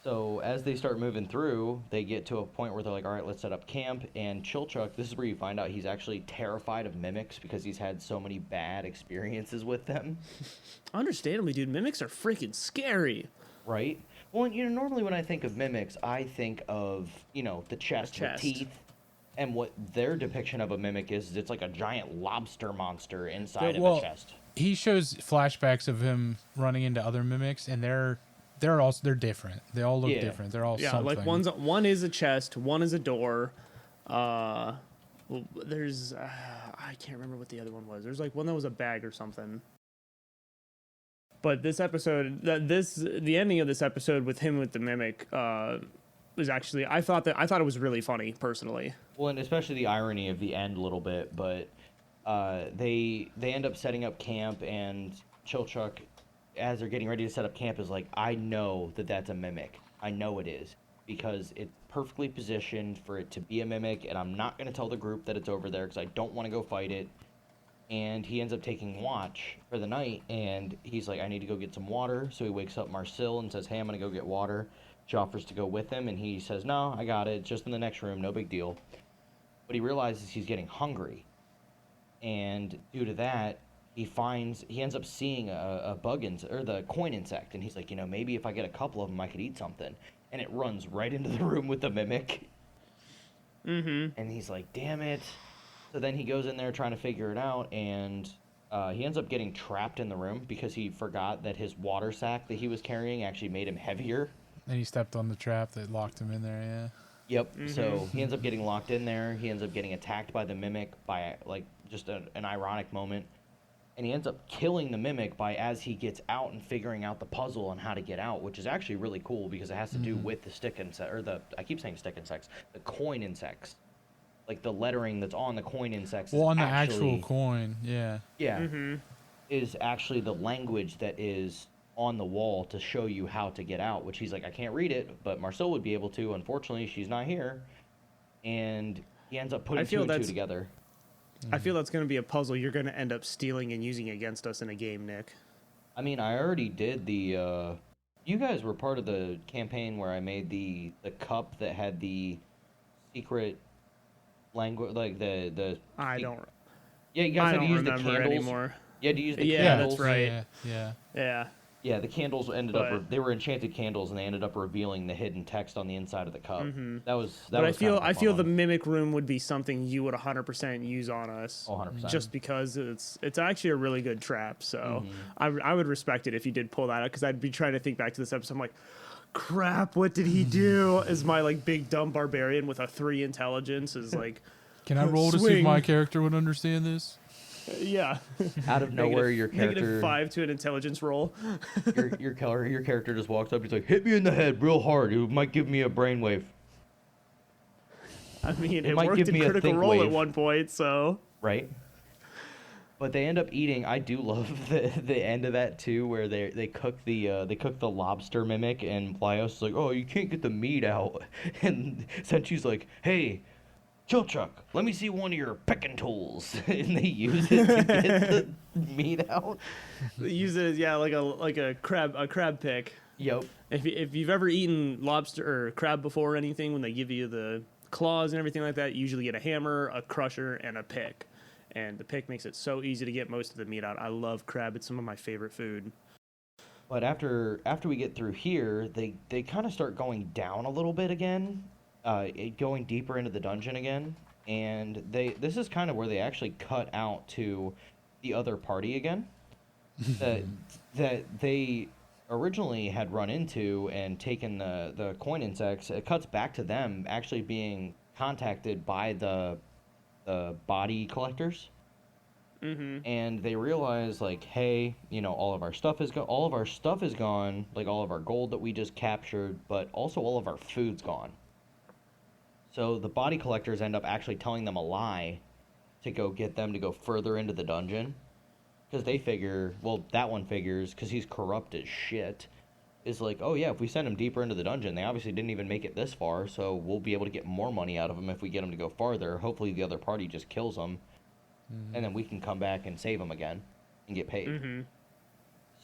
So as they start moving through, they get to a point where they're like, all right, let's set up camp. And Chilchuk, this is where you find out he's actually terrified of mimics because he's had so many bad experiences with them, understandably, dude, mimics are freaking scary. right? Well, normally when I think of mimics, I think of, the chest with chest. teeth. And what their depiction of a mimic is it's like a giant lobster monster inside of a chest. He shows flashbacks of him running into other mimics, and they're different. They all look Yeah. different. They're all Yeah, something. like one is a chest, one is a door. There's I can't remember what the other one was. There's like one that was a bag or something. But this episode, the ending of this episode with him with the mimic, was actually I thought it was really funny personally. Well, and especially the irony of the end a little bit, but they end up setting up camp, and Chilchuk, as they're getting ready to set up camp, is like, I know that that's a mimic. I know it is, because it's perfectly positioned for it to be a mimic, and I'm not going to tell the group that it's over there because I don't want to go fight it. And he ends up taking watch for the night, and he's like, I need to go get some water. So he wakes up Marcel and says, hey, I'm going to go get water. She offers to go with him, and he says, no, I got it. It's just in the next room. No big deal. But he realizes he's getting hungry. And due to that, he ends up seeing a bug or the coin insect. And he's like, maybe if I get a couple of them, I could eat something. And it runs right into the room with the mimic. And he's like, damn it. So then he goes in there trying to figure it out, and he ends up getting trapped in the room because he forgot that his water sack that he was carrying actually made him heavier. And he stepped on the trap that locked him in there. Yeah. Yep. So he ends up getting locked in there. He ends up getting attacked by the mimic by just an ironic moment, and he ends up killing the mimic as he gets out and figuring out the puzzle on how to get out, which is actually really cool because it has to do with the stick insect I keep saying stick insects, the coin insects. Like the lettering that's on the coin insects. Well, is on the actually, actual coin, yeah. Yeah. Is actually the language that is on the wall to show you how to get out, which he's like, I can't read it, but Marcel would be able to. Unfortunately, she's not here. And he ends up putting two and two together. I feel that's going to be a puzzle you're going to end up stealing and using against us in a game, Nick. I mean, I already did the, you guys were part of the campaign where I made the cup that had the secret language, like the. I don't. Yeah, you guys I had to don't use the remember candles. anymore. You had to use the Yeah, candles. that's right. Yeah. Yeah. Yeah, the candles ended up. But- They were enchanted candles, and they ended up revealing the hidden text on the inside of the cup. That was. But was kind of I feel the fun. mimic room would be something you would 100% use on us. Oh, 100%. Just because it's actually a really good trap. So Mm-hmm. I would respect it if you did pull that out, because I'd be trying to think back to this episode. I'm like, crap, what did he do? As my like big dumb barbarian with a 3 intelligence is like, Can I roll to see if Swing. my character would understand this? yeah. Out of nowhere, your Negative character, 5 to an intelligence roll. your character just walks up. He's like, "Hit me in the head real hard. It might give me a brainwave." I mean, it might worked give in me a Critical think Role at wave. one point, so Right. But they end up eating. I do love the end of that too, where they cook the lobster mimic, and Plios is like, "Oh, you can't get the meat out," and Senchu's like, "Hey, Chilchuck, let me see one of your picking tools. And they use it to get the meat out. They use it as like a crab pick. Yep. If you've ever eaten lobster or crab before or anything, when they give you the claws and everything like that, you usually get a hammer, a crusher, and a pick. And the pick makes it so easy to get most of the meat out. I love crab. It's some of my favorite food. But after we get through here, they kind of start going down a little bit again, going deeper into the dungeon again, and this is kind of where they actually cut out to the other party again, that they originally had run into and taken the coin insects. It cuts back to them actually being contacted by the body collectors. Mm-hmm. And they realize, like, hey, you know, all of our stuff is gone, like all of our gold that we just captured, but also all of our food's gone. So the body collectors end up actually telling them a lie to go get them to go further into the dungeon, because they figure, well, that one figures, because he's corrupt as shit, is like, oh yeah, if we send him deeper into the dungeon, they obviously didn't even make it this far, so we'll be able to get more money out of them if we get them to go farther. Hopefully the other party just kills them. And then we can come back and save them again and get paid. Mm-hmm.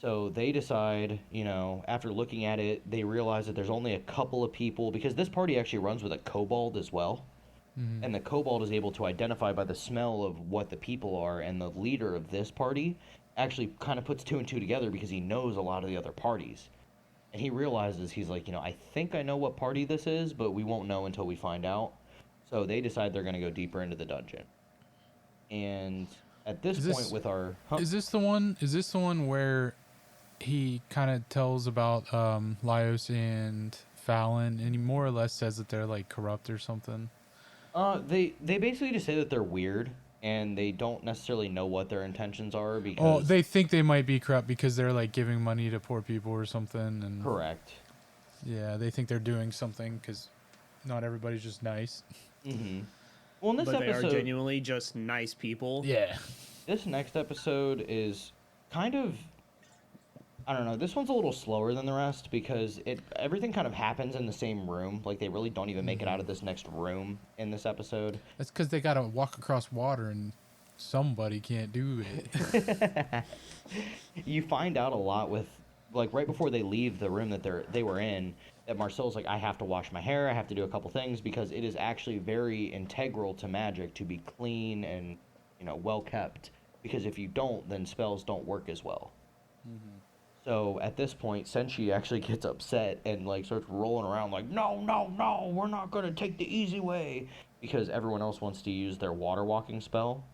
So they decide, you know, after looking at it, they realize that there's only a couple of people, because this party actually runs with a kobold as well. And the kobold is able to identify by the smell of what the people are, and the leader of this party actually kind of puts two and two together because he knows a lot of the other parties. And he realizes, he's like, you know, I think I know what party this is, but we won't know until we find out. So they decide they're going to go deeper into the dungeon. And at this point with our... Is this the one where he kind of tells about Laios and Fallon, and he more or less says that they're like corrupt or something? They basically just say that they're weird, and they don't necessarily know what their intentions are, because... Oh, they think they might be corrupt because they're like giving money to poor people or something. And Correct. Yeah, they think they're doing something because not everybody's just nice. Mm-hmm. Well, in this But episode... they are genuinely just nice people. Yeah. This next episode is kind of... I don't know, this one's a little slower than the rest, because everything kind of happens in the same room. Like, they really don't even make it out of this next room in this episode. That's because they got to walk across water and somebody can't do it. You find out a lot with, like, right before they leave the room that they were in, that Marcel's like, I have to wash my hair, I have to do a couple things, because it is actually very integral to magic to be clean and, you know, well kept. Because if you don't, then spells don't work as well. Mm-hmm. So at this point, Senshi actually gets upset and, like, starts rolling around like, no, we're not going to take the easy way. Because everyone else wants to use their water walking spell.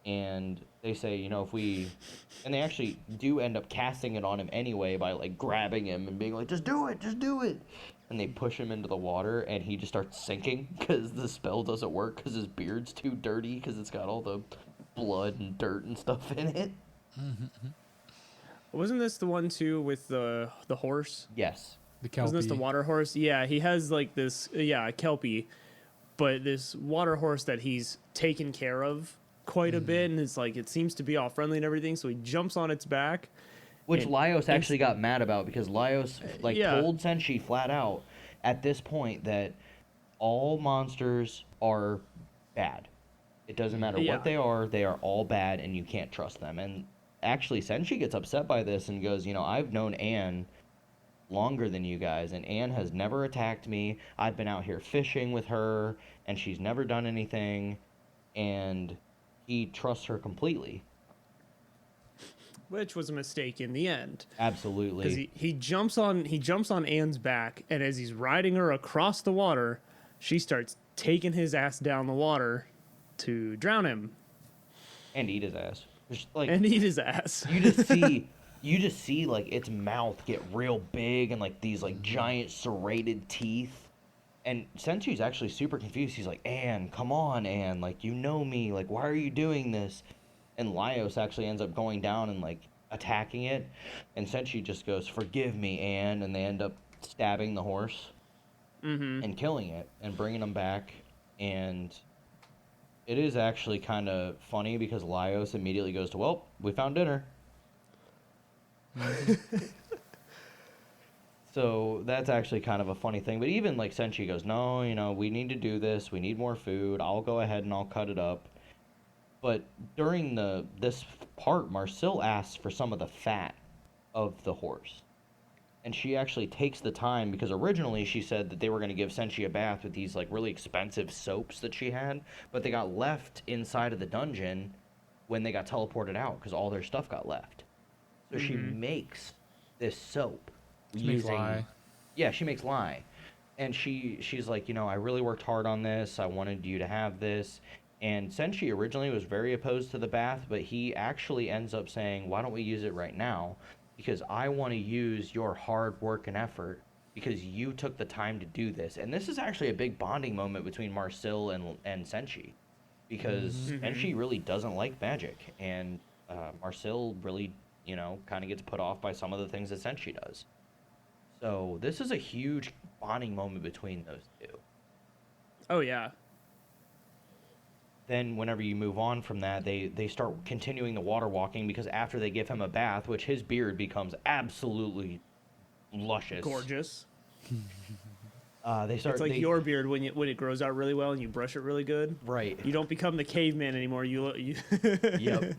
And they say, you know, if we... And they actually do end up casting it on him anyway by, like, grabbing him and being like, just do it. And they push him into the water, and he just starts sinking because the spell doesn't work because his beard's too dirty because it's got all the blood and dirt and stuff in it. Mm-hmm. Wasn't this the one, too, with the horse? Yes. The Kelpie. Wasn't this the water horse? Yeah, he has, like, this... Yeah, a Kelpie. But this water horse that he's taken care of quite a bit, and it's like, it seems to be all friendly and everything, so he jumps on its back. Which Laios actually got mad about, because Laios, like, yeah. told Senshi flat out at this point that all monsters are bad. It doesn't matter what they are all bad, and you can't trust them. And actually, Senshi gets upset by this and goes, you know, I've known Anne longer than you guys, and Anne has never attacked me. I've been out here fishing with her, and she's never done anything, and he trusts her completely. Which was a mistake in the end. Absolutely. Because he jumps on Anne's back, and as he's riding her across the water, she starts taking his ass down the water to drown him. And eat his ass. Like, and eat his ass. You just see like its mouth get real big and like these like giant serrated teeth. And Senshi's actually super confused. He's like, Anne, come on, Anne. Like, you know me. Like, why are you doing this? And Laios actually ends up going down and, like, attacking it. And Senshi just goes, forgive me, Anne. And they end up stabbing the horse. And killing it. And bringing him back. And it is actually kind of funny because Laios immediately goes to, well, we found dinner. So that's actually kind of a funny thing. But even like Senshi goes, no, we need to do this. We need more food. I'll go ahead and I'll cut it up. But during this part, Marcel asks for some of the fat of the horse. And she actually takes the time because originally she said that they were going to give Senshi a bath with these like really expensive soaps that she had, but they got left inside of the dungeon when they got teleported out because all their stuff got left. So she makes this soap She makes lye. Yeah, she makes lye. And she's like, I really worked hard on this. I wanted you to have this. And Senshi originally was very opposed to the bath, but he actually ends up saying, why don't we use it right now? Because I want to use your hard work and effort because you took the time to do this. And this is actually a big bonding moment between Marcel and Senshi because Senshi really doesn't like magic. And Marcel really, kind of gets put off by some of the things that Senshi does. So this is a huge bonding moment between those two. Oh, yeah. Then whenever you move on from that, they start continuing the water walking because after they give him a bath, which his beard becomes absolutely luscious. Gorgeous. They start. It's like your beard when it grows out really well and you brush it really good. Right. You don't become the caveman anymore. You Yep.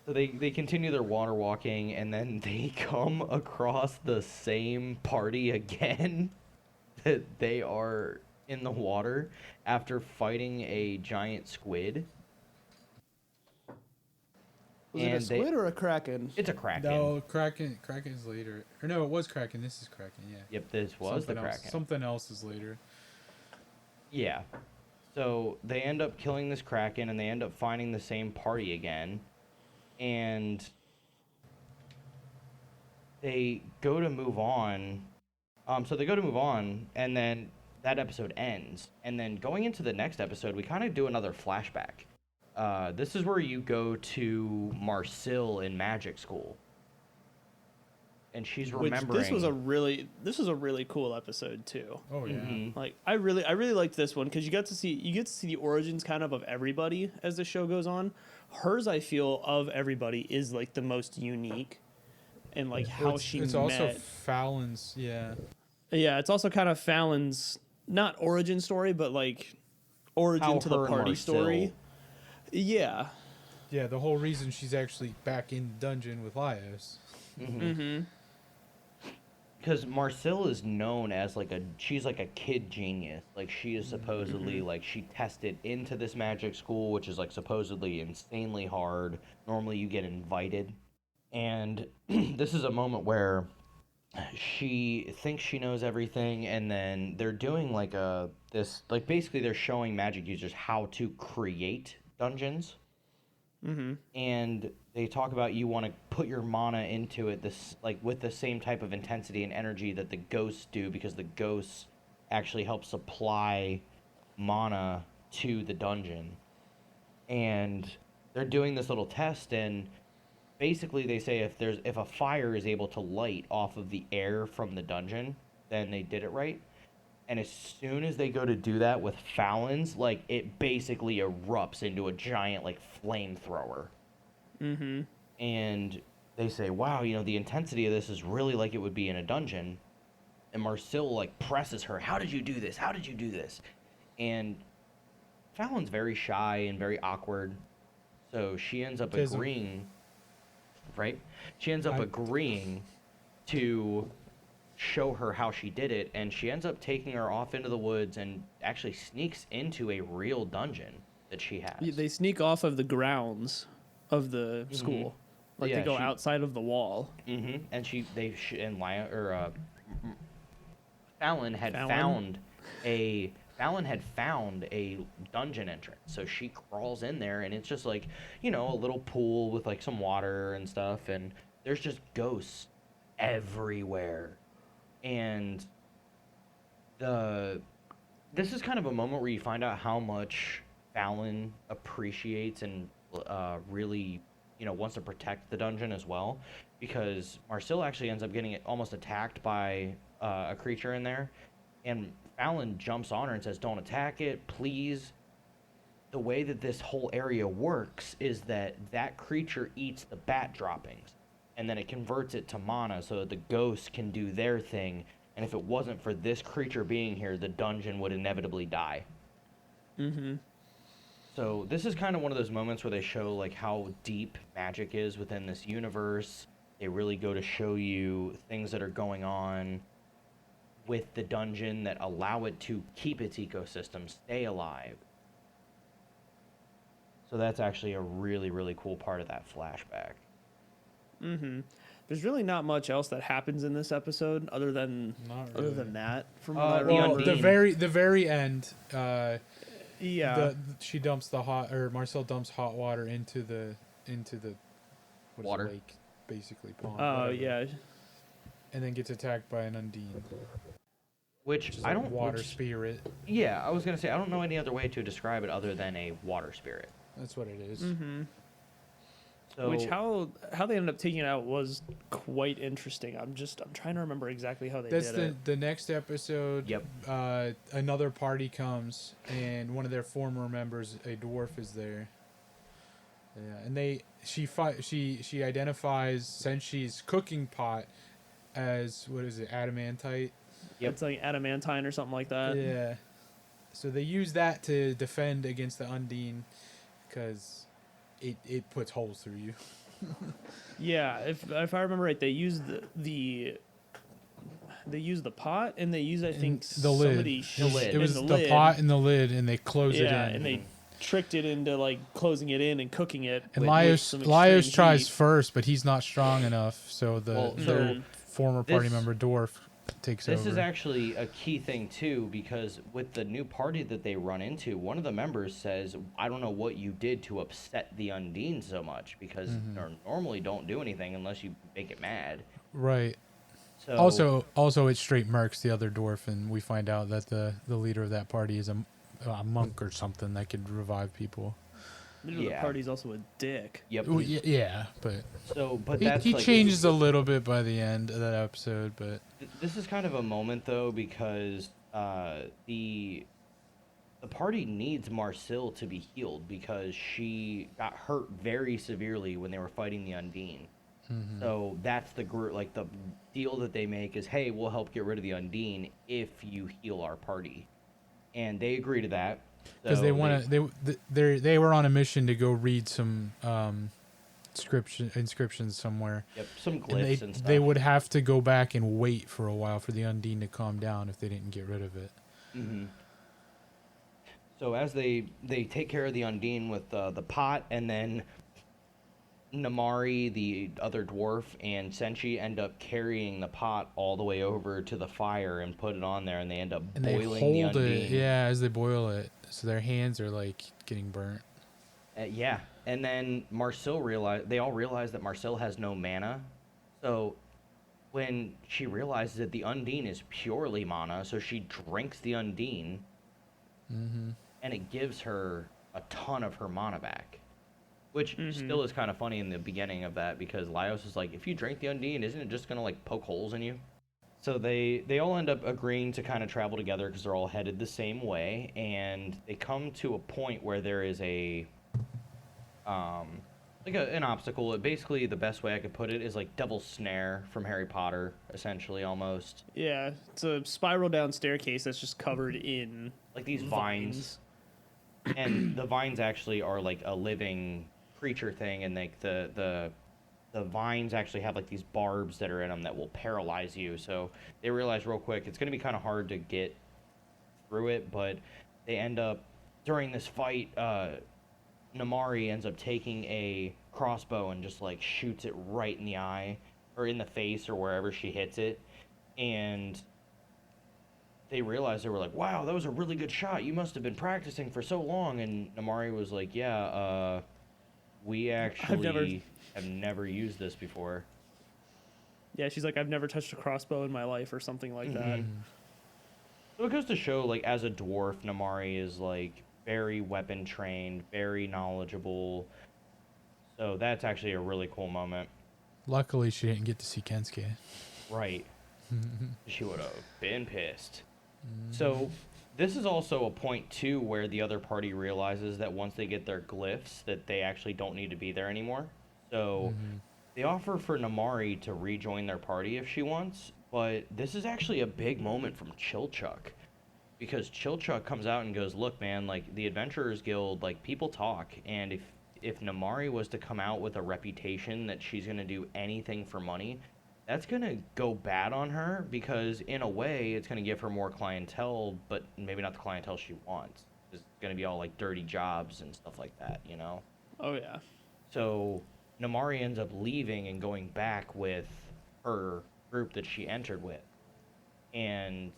So they continue their water walking, and then they come across the same party again that they are in the water after fighting a giant squid. Was it a squid or a kraken? It's a kraken. No, Kraken's later. Or no, it was Kraken. This is Kraken, yeah. Yep, this was Something the else, kraken. something else is later. Yeah. So they end up killing this kraken, and they end up finding the same party again. And they go to move on. So they go to move on, and then that episode ends. And then going into the next episode, we kind of do another flashback. This is where you go to Marcel in magic school. And she's remembering. This was a really cool episode too. Oh yeah. Mhm. Like I really liked this one because you get to see the origins kind of everybody as the show goes on. Hers, I feel, of everybody is like the most unique, and like how she It's met. also Fallon's, yeah. Yeah, it's also kind of Fallon's not origin story, but like origin How to the her and party Marcel- story. Yeah. Yeah, the whole reason she's actually back in the dungeon with Laios. Because Marcel is known as she's like a kid genius. Like she is supposedly like she tested into this magic school, which is like supposedly insanely hard. Normally you get invited. And this is a moment where she thinks she knows everything, and then they're doing basically they're showing magic users how to create dungeons. And they talk about you want to put your mana into it with the same type of intensity and energy that the ghosts do, because the ghosts actually help supply mana to the dungeon. And they're doing this little test, and basically they say if a fire is able to light off of the air from the dungeon, then they did it right. And as soon as they go to do that with Fallon's, it basically erupts into a giant flamethrower. And they say, wow, the intensity of this is really like it would be in a dungeon. And Marcel presses her, how did you do this? How did you do this? And Fallon's very shy and very awkward. So she ends up agreeing, right? She ends up agreeing to show her how she did it, and she ends up taking her off into the woods and actually sneaks into a real dungeon that she has. They sneak off of the grounds of the school. Yeah, they go outside of the wall. And Fallon had found a dungeon entrance. So she crawls in there, and it's just a little pool with some water and stuff, and there's just ghosts everywhere. And this is kind of a moment where you find out how much Fallon appreciates and really wants to protect the dungeon as well, because Marcel actually ends up getting almost attacked by a creature in there, and Fallon jumps on her and says, don't attack it, please. The way that this whole area works is that creature eats the bat droppings. and then it converts it to mana so that the ghosts can do their thing. And if it wasn't for this creature being here, the dungeon would inevitably die. Mm-hmm. So this is kind of one of those moments where they show like how deep magic is within this universe. They really go to show you things that are going on with the dungeon that allow it to keep its ecosystem, stay alive. So that's actually a really, really cool part of that flashback. Mm-hmm. There's really not much else that happens in this episode other than that. From what I Well, remember. the very end. Yeah. She dumps Marcel dumps hot water into the what is it, Water. lake, basically pond. Oh whatever, yeah. And then gets attacked by an Undine, Which which is I a don't. water which- spirit. Yeah, I was gonna say I don't know any other way to describe it other than a water spirit. That's what it is. Mm-hmm. So Which how they ended up taking it out was quite interesting. I'm trying to remember exactly how they That's did it. the next episode. Yep. Another party comes, and one of their former members, a dwarf, is there. Yeah, and she identifies Senshi's cooking pot as what is it, adamantite? Yep. It's like adamantine or something like that. Yeah. So they use that to defend against the Undine, because it puts holes through you. Yeah, if I remember right, they used the pot and they use, I think, the lid. somebody The lid. It was the the lid. pot and the lid, and they close it in. Yeah, and they tricked it into like closing it in and cooking it. And with some Laios extreme tries heat. first, but he's not strong enough. So Well, their former party this- member Dwarf takes This over. is actually a key thing too, because with the new party that they run into, one of the members says, "I don't know what you did to upset the Undine so much, because they normally don't do anything unless you make it mad." Right. So Also, it straight murks the other dwarf, and we find out that the leader of that party is a monk or something that could revive people. Literally, Yeah. the party's also a dick. yep. Well, yeah, but But he that's like, changes a little bit by the end of that episode. But This is kind of a moment though, because the party needs Marcel to be healed because she got hurt very severely when they were fighting the Undine. So that's the group. Like the deal that they make is, hey, we'll help get rid of the Undine if you heal our party, and they agree to that because So they want to, they were on a mission to go read some inscriptions somewhere. Yep, some And glyphs and stuff. they would have to go back and wait for a while for the Undine to calm down if they didn't get rid of it. hmm So as they take care of the Undine with the pot, and then Namari, the other dwarf, and Senshi end up carrying the pot all the way over to the fire and put it on there, and they end up And they boiling hold the it, Undine. yeah, as they boil it, so their hands are like getting burnt. Yeah, and then they all realize that Marcel has no mana. So when she realizes that the Undine is purely mana, so she drinks the Undine, and it gives her a ton of her mana back. Which still is kind of funny in the beginning of that, because Laios is like, if you drink the Undine, isn't it just going to like poke holes in you? So they all end up agreeing to kind of travel together because they're all headed the same way, and they come to a point where there is an obstacle. Basically, the best way I could put it is like Devil's Snare from Harry Potter, essentially, almost. Yeah, it's a spiral down staircase that's just covered in Like these vines. And the vines actually are like a living creature thing, and like the vines actually have like these barbs that are in them that will paralyze you. So they realize real quick it's going to be kind of hard to get through it, but they end up, during this fight, Namari ends up taking a crossbow and just like shoots it right in the eye or in the face or wherever she hits it, and they realized, they were like, wow, that was a really good shot. You must have been practicing for so long. And Namari was like, yeah, we actually have never used this before. Yeah, she's like, I've never touched a crossbow in my life or something like that. So it goes to show, like, as a dwarf, Namari is, like, very weapon trained, very knowledgeable. So that's actually a really cool moment. Luckily, she didn't get to see Kensuke. Right. She would have been pissed. So this is also a point, too, where the other party realizes that once they get their glyphs, that they actually don't need to be there anymore. So they offer for Namari to rejoin their party if she wants, but this is actually a big moment from Chilchuck. Because Chilchuck comes out and goes, look, man, like, the Adventurers Guild, like, people talk, and if Namari was to come out with a reputation that she's going to do anything for money, that's going to go bad on her, because in a way, it's going to give her more clientele, but maybe not the clientele she wants. It's going to be all, like, dirty jobs and stuff like that, you know? Oh yeah. So Namari ends up leaving and going back with her group that she entered with. And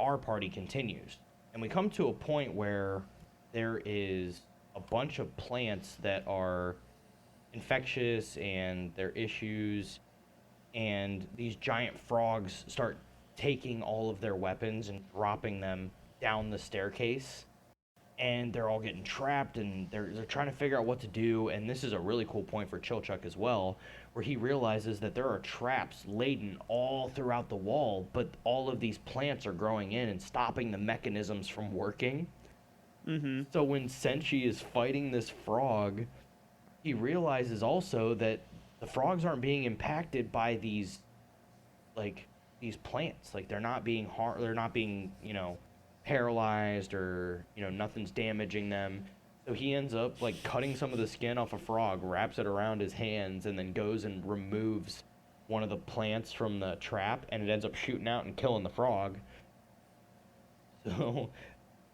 our party continues. And we come to a point where there is a bunch of plants that are infectious and they're issues, and these giant frogs start taking all of their weapons and dropping them down the staircase, and they're all getting trapped, and they're trying to figure out what to do. And this is a really cool point for Chilchuck as well, where he realizes that there are traps laden all throughout the wall, but all of these plants are growing in and stopping the mechanisms from working. Mm-hmm. So when Senshi is fighting this frog, he realizes also that the frogs aren't being impacted by these plants. Like, they're not being they're not being, paralyzed, or, nothing's damaging them. So he ends up, like, cutting some of the skin off a frog, wraps it around his hands, and then goes and removes one of the plants from the trap, and it ends up shooting out and killing the frog. So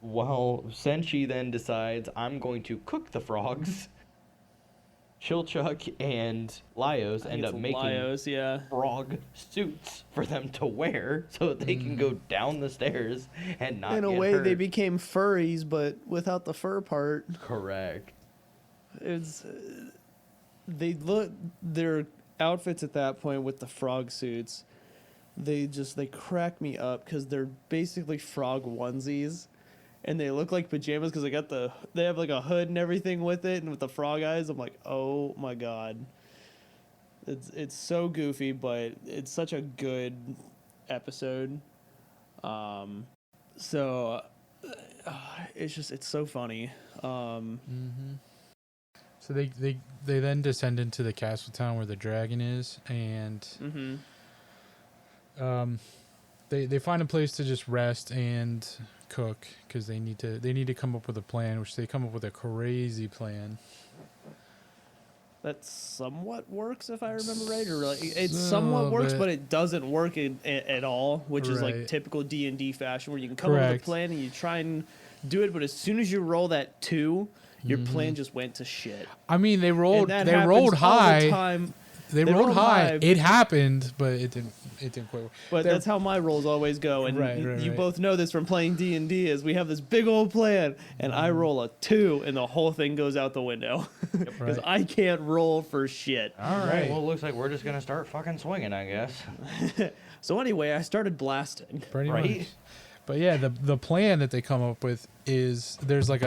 while Senshi then decides, I'm going to cook the frogs, Chilchuck and Laios end up making Laios, yeah. frog suits for them to wear so that they can go down the stairs and not In a get way, hurt. they became furries, but without the fur part. Correct. It's they look their outfits at that point with the frog suits. They crack me up because they're basically frog onesies. And they look like pajamas because they have like a hood and everything with it, and with the frog eyes. I'm like, oh my god, it's so goofy, but it's such a good episode. So it's so funny. So they then descend into the castle town where the dragon is, and they find a place to just rest and cook, because they need to come up with a plan, which they come up with a crazy plan. That somewhat works, if I remember right, or like it somewhat works, but it doesn't work at all, which is like Right. typical D&D fashion, where you can come up with Correct. a plan and you try and do it, but as soon as you roll that 2, your plan just went to shit. I mean, they And rolled that they happens rolled all the high. time. They They rolled rolled high. high. It happened, but it didn't quite work. But They're- that's how my rolls always go, and Right, you right. both know this from playing D&D. Is we have this big old plan, and I roll a 2, and the whole thing goes out the window because Right. I can't roll for shit. All right. Right. Well, it looks like we're just gonna start fucking swinging, I guess. So anyway, I started blasting. Pretty Right? much. But yeah, the plan that they come up with is there's like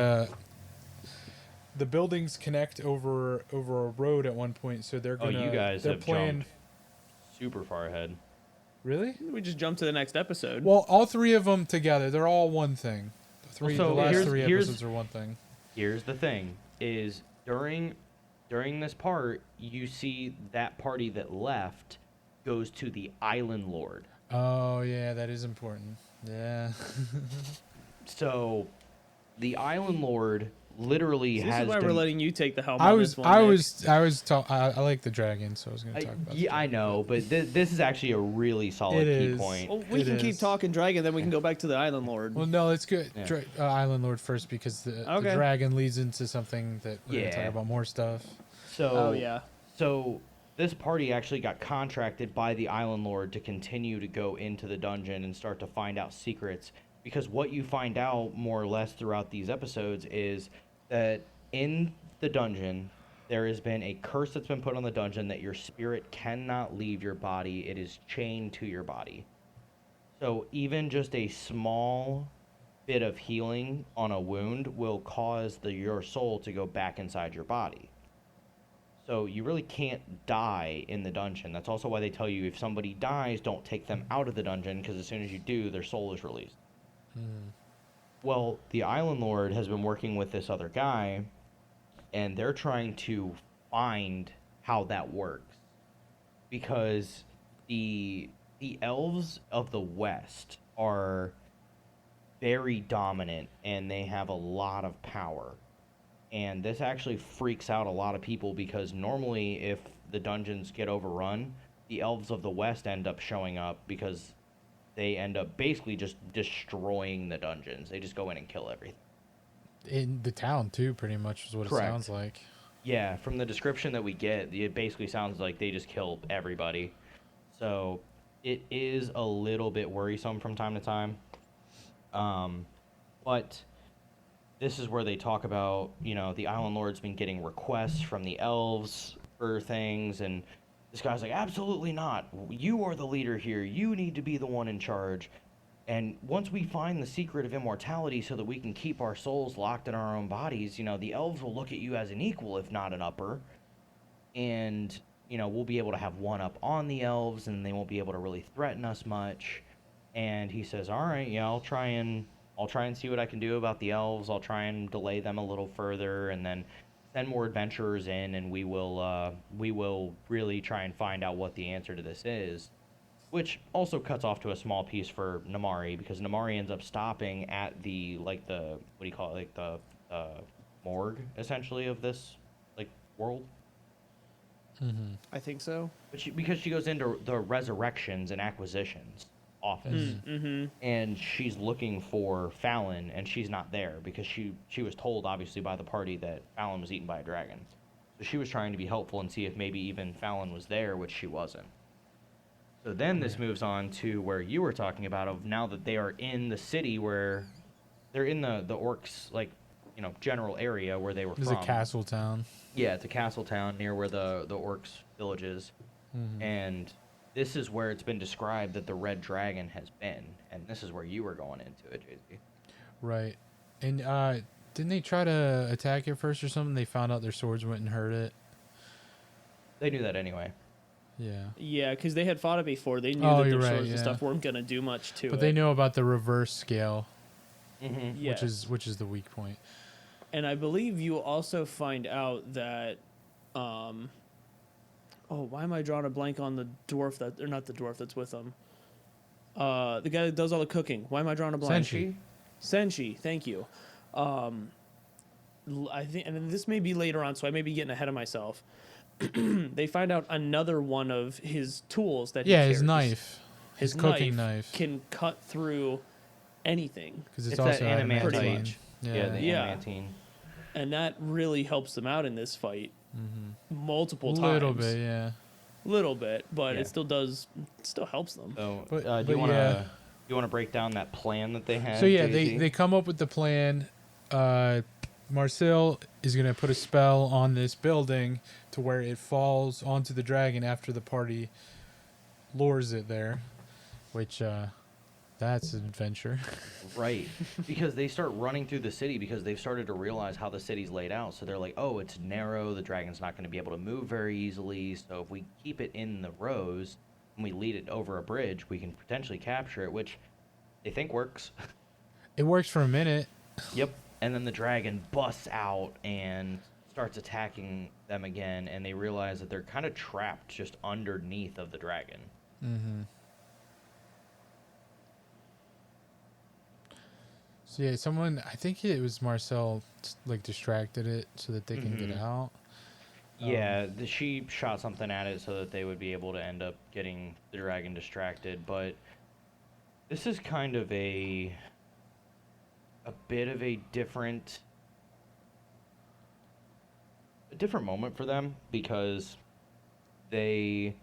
the buildings connect over a road at one point, so they're Oh, gonna. you guys their have plan. jumped super far ahead. Really? We just jump to the next episode. Well, all three of them together, they're all one thing. So The last here's- three here's- episodes are one thing. Here's the thing: is during this part, you see that party that left goes to the Island Lord. Oh yeah, that is important. Yeah. So, the Island Lord literally This has. is why we're letting you take the helm I on was this one. I Nick. was I like the dragon, so I was gonna talk about. Yeah, I know, but this is actually a really solid It key is. point. Well, we It can keep is. talking dragon, then we can go back to the Island Lord. Well, no, let's go Yeah. Island Lord first, because the Okay. dragon leads into something that we're gonna Yeah. talk about more stuff. So, Oh yeah. So this party actually got contracted by the Island Lord to continue to go into the dungeon and start to find out secrets. Because what you find out more or less throughout these episodes is that in the dungeon, there has been a curse that's been put on the dungeon that your spirit cannot leave your body. It is chained to your body. So even just a small bit of healing on a wound will cause your soul to go back inside your body. So you really can't die in the dungeon. That's also why they tell you if somebody dies, don't take them out of the dungeon, because as soon as you do, their soul is released. Well, the Island Lord has been working with this other guy, and they're trying to find how that works, because the elves of the West are very dominant and they have a lot of power. And this actually freaks out a lot of people because normally if the dungeons get overrun, the elves of the West end up showing up because they end up basically just destroying the dungeons. They just go in and kill everything. In the town too, pretty much is what Correct. it sounds like. Yeah, from the description that we get, it basically sounds like they just kill everybody. So it is a little bit worrisome from time to time. But this is where they talk about, the Island Lord's been getting requests from the elves for things, and this guy's like, absolutely not. You are the leader here. You need to be the one in charge. And once we find the secret of immortality so that we can keep our souls locked in our own bodies, the elves will look at you as an equal, if not an upper. And, we'll be able to have one up on the elves, and they won't be able to really threaten us much. And he says, all right, yeah, I'll try and see what I can do about the elves. I'll try and delay them a little further, and then send more adventurers in, and we will really try and find out what the answer to this is. Which also cuts off to a small piece for Namari, because Namari ends up stopping at the morgue, essentially, of this, world. Mm-hmm. I think so. But because she goes into the resurrections and acquisitions office, Mm-hmm. and she's looking for Fallon, and she's not there, because she was told, obviously, by the party that Fallon was eaten by a dragon. So she was trying to be helpful and see if maybe even Fallon was there, which she wasn't. So then this moves on to where you were talking about, of now that they are in the city where they're in the orcs, general area where they were It's from. a castle town. Yeah, it's a castle town near where the orcs village is. Mm-hmm. And this is where it's been described that the red dragon has been. And this is where you were going into it, JZ. Right. And didn't they try to attack it first or something? They found out their swords wouldn't hurt it. They knew that anyway. Yeah. Yeah, because they had fought it before. They knew Oh, that their you're right, swords and yeah. stuff weren't gonna do much to it. But they know about the reverse scale, Mm-hmm. Yes. which is the weak point. And I believe you also find out that, why am I drawing a blank on the dwarf or not the dwarf that's with them? The guy that does all the cooking. Why am I drawing a blank? Senshi. Senshi, thank you. I think, and this may be later on, so I may be getting ahead of myself. They find out another one of his tools that he Yeah, his carries. knife. His cooking knife. Can cut through anything. Because it's It's also that adamantine. Pretty much. Yeah, the Yeah. adamantine. And that really helps them out in this fight Mm-hmm. multiple times. A little bit, yeah. Little bit, but Yeah. it still helps them. So, But- do but you want to yeah. break down that plan that they had? So yeah, JZ? they come up with the plan. Marcel is gonna put a spell on this building to where it falls onto the dragon after the party lures it there, which that's an adventure. Right. Because they start running through the city because they've started to realize how the city's laid out. So they're like, oh, it's narrow. The dragon's not going to be able to move very easily. So if we keep it in the rows and we lead it over a bridge, we can potentially capture it, which they think works. It works for a minute. Yep. And then the dragon busts out and starts attacking them again. And they realize that they're kind of trapped just underneath of the dragon. Mm-hmm. So yeah, I think it was Marcel, distracted it so that they can get out. Yeah, she shot something at it so that they would be able to end up getting the dragon distracted. But this is kind of a bit of a different moment for them, because they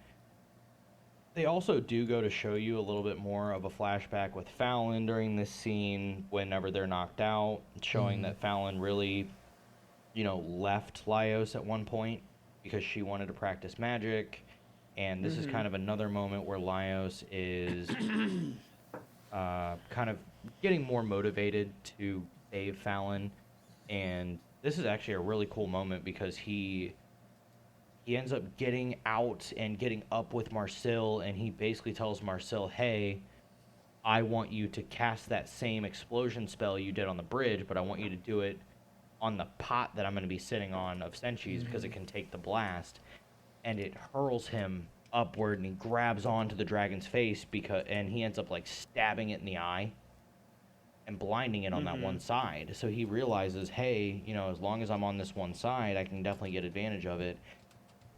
also do go to show you a little bit more of a flashback with Fallon during this scene whenever they're knocked out, showing that Fallon really, left Laios at one point because she wanted to practice magic. And this is kind of another moment where Laios is kind of getting more motivated to save Fallon. And this is actually a really cool moment because he ends up getting out and getting up with Marcel, and he basically tells Marcel, hey, I want you to cast that same explosion spell you did on the bridge, but I want you to do it on the pot that I'm going to be sitting on of Senshi's because it can take the blast. and it hurls him upward, and he grabs onto the dragon's face and he ends up like stabbing it in the eye and blinding it on that one side. So he realizes, hey, you know, as long as I'm on this one side, I can definitely get advantage of it.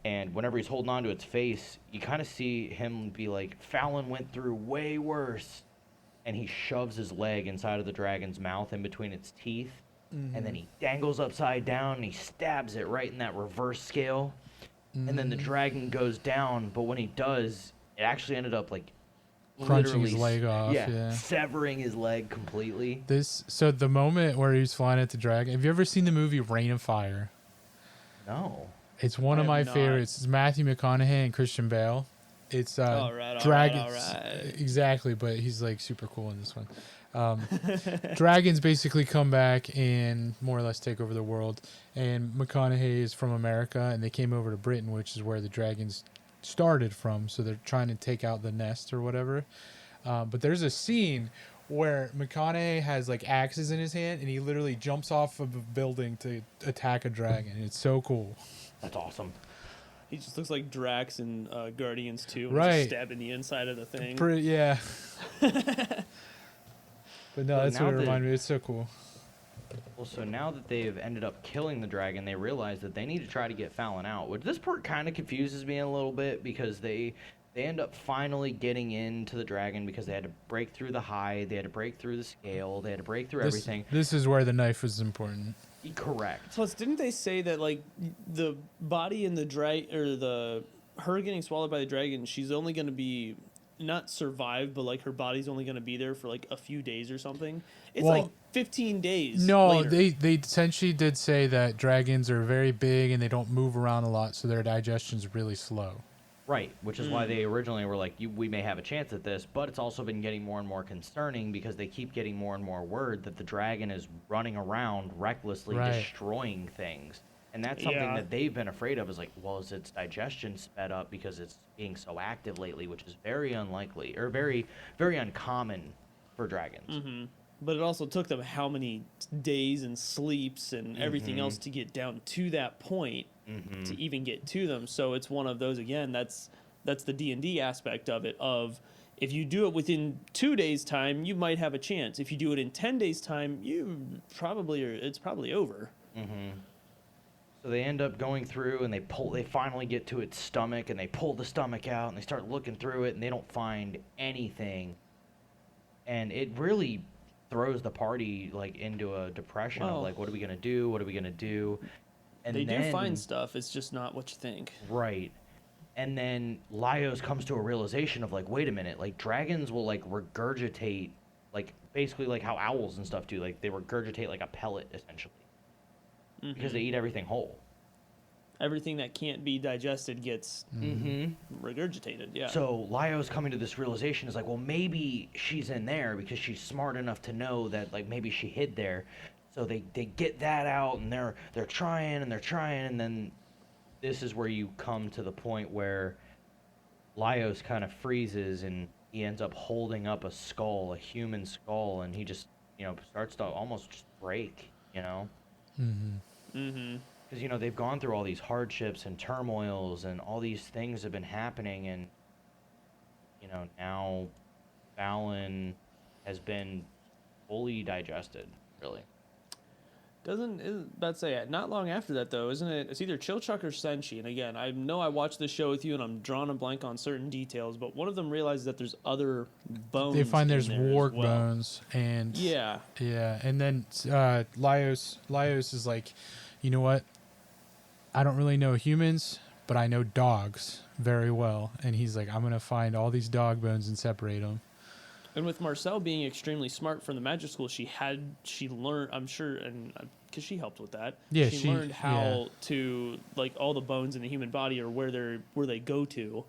And whenever he's holding on to its face, you kind of see him be like, Fallon went through way worse. And he shoves his leg inside of the dragon's mouth in between its teeth. And then he dangles upside down and he stabs it right in that reverse scale. And then the dragon goes down, but when he does, it actually ended up like Crunching his literally leg off, yeah. severing his leg completely. So the moment where he's flying at the dragon, have you ever seen the movie Reign of Fire? No. It's one of I my have not. favorites. It's Matthew McConaughey and Christian Bale. It's All right, dragons. all right. Exactly, but he's like super cool in this one. Dragons basically come back and more or less take over the world. And McConaughey is from America, and they came over to Britain, which is where the dragons started from. So they're trying to take out the nest or whatever. But there's a scene where McConaughey has like axes in his hand, and he literally jumps off of a building to attack a dragon. It's so cool. That's awesome. He just looks like Drax in Guardians 2. Right. Just stabbing the inside of the thing. Yeah. But no, So that's now what it the- reminded me. It's so cool. Well, so now that they've ended up killing the dragon, they realize that they need to try to get Fallon out. Which this part kind of confuses me a little bit because they end up finally getting into the dragon because they had to break through the hide, they had to break through the scale, they had to break through everything. This is where the knife was important. Correct. Plus, didn't they say that like the body in the her getting swallowed by the dragon, she's only going to be not survive, but like her body's only going to be there for like a few days or something? It's Well, like 15 days. No, later. they essentially did say that dragons are very big and they don't move around a lot, so their digestion's really slow. Right, which is why they originally were like, we may have a chance at this, but it's also been getting more and more concerning because they keep getting more and more word that the dragon is running around recklessly Right. destroying things. And that's something Yeah. that they've been afraid of is like, well, is its digestion sped up because it's being so active lately, which is very unlikely or very, very uncommon for dragons. But it also took them how many days and sleeps and everything else to get down to that point to even get to them. So it's one of those again. That's the D&D aspect of it. Of if you do it within 2 days' time, you might have a chance. If you do it in 10 days' time, it's probably over. So they end up going through and they finally get to its stomach and they pull the stomach out and they start looking through it and they don't find anything. And it really throws the party like into a depression of Well- like, what are we gonna do? What are we gonna do? And They then, do find stuff. It's just not what you think. right. And then Laios comes to a realization of like, wait a minute, like dragons will like regurgitate, like basically like how owls and stuff do, like they regurgitate like a pellet essentially because they eat everything whole. Everything that can't be digested gets regurgitated. Yeah. So Laios coming to this realization is like, well, maybe she's in there because she's smart enough to know that like maybe she hid there. So they get that out and they're trying and then this is where you come to the point where Laios kind of freezes and he ends up holding up a skull, a human skull, and he just, you know, starts to almost just break, you know? Because, you know, they've gone through all these hardships and turmoils and all these things have been happening and, you know, now Fallon has been fully digested, really. About to say not long after that though, isn't it? It's either Chilchuck or Senshi. And again, I know I watched this show with you, and I'm drawing a blank on certain details. But one of them realizes that there's other bones. They find in there's there as warg well. bones and Yeah. and then Laios is like, you know what? I don't really know humans, but I know dogs very well, and he's like, I'm gonna find all these dog bones and separate them. And with Marcel being extremely smart from the magic school, she learned, I'm sure, and because she helped with that. Yeah, she she- learned how to like all the bones in the human body or where they go to.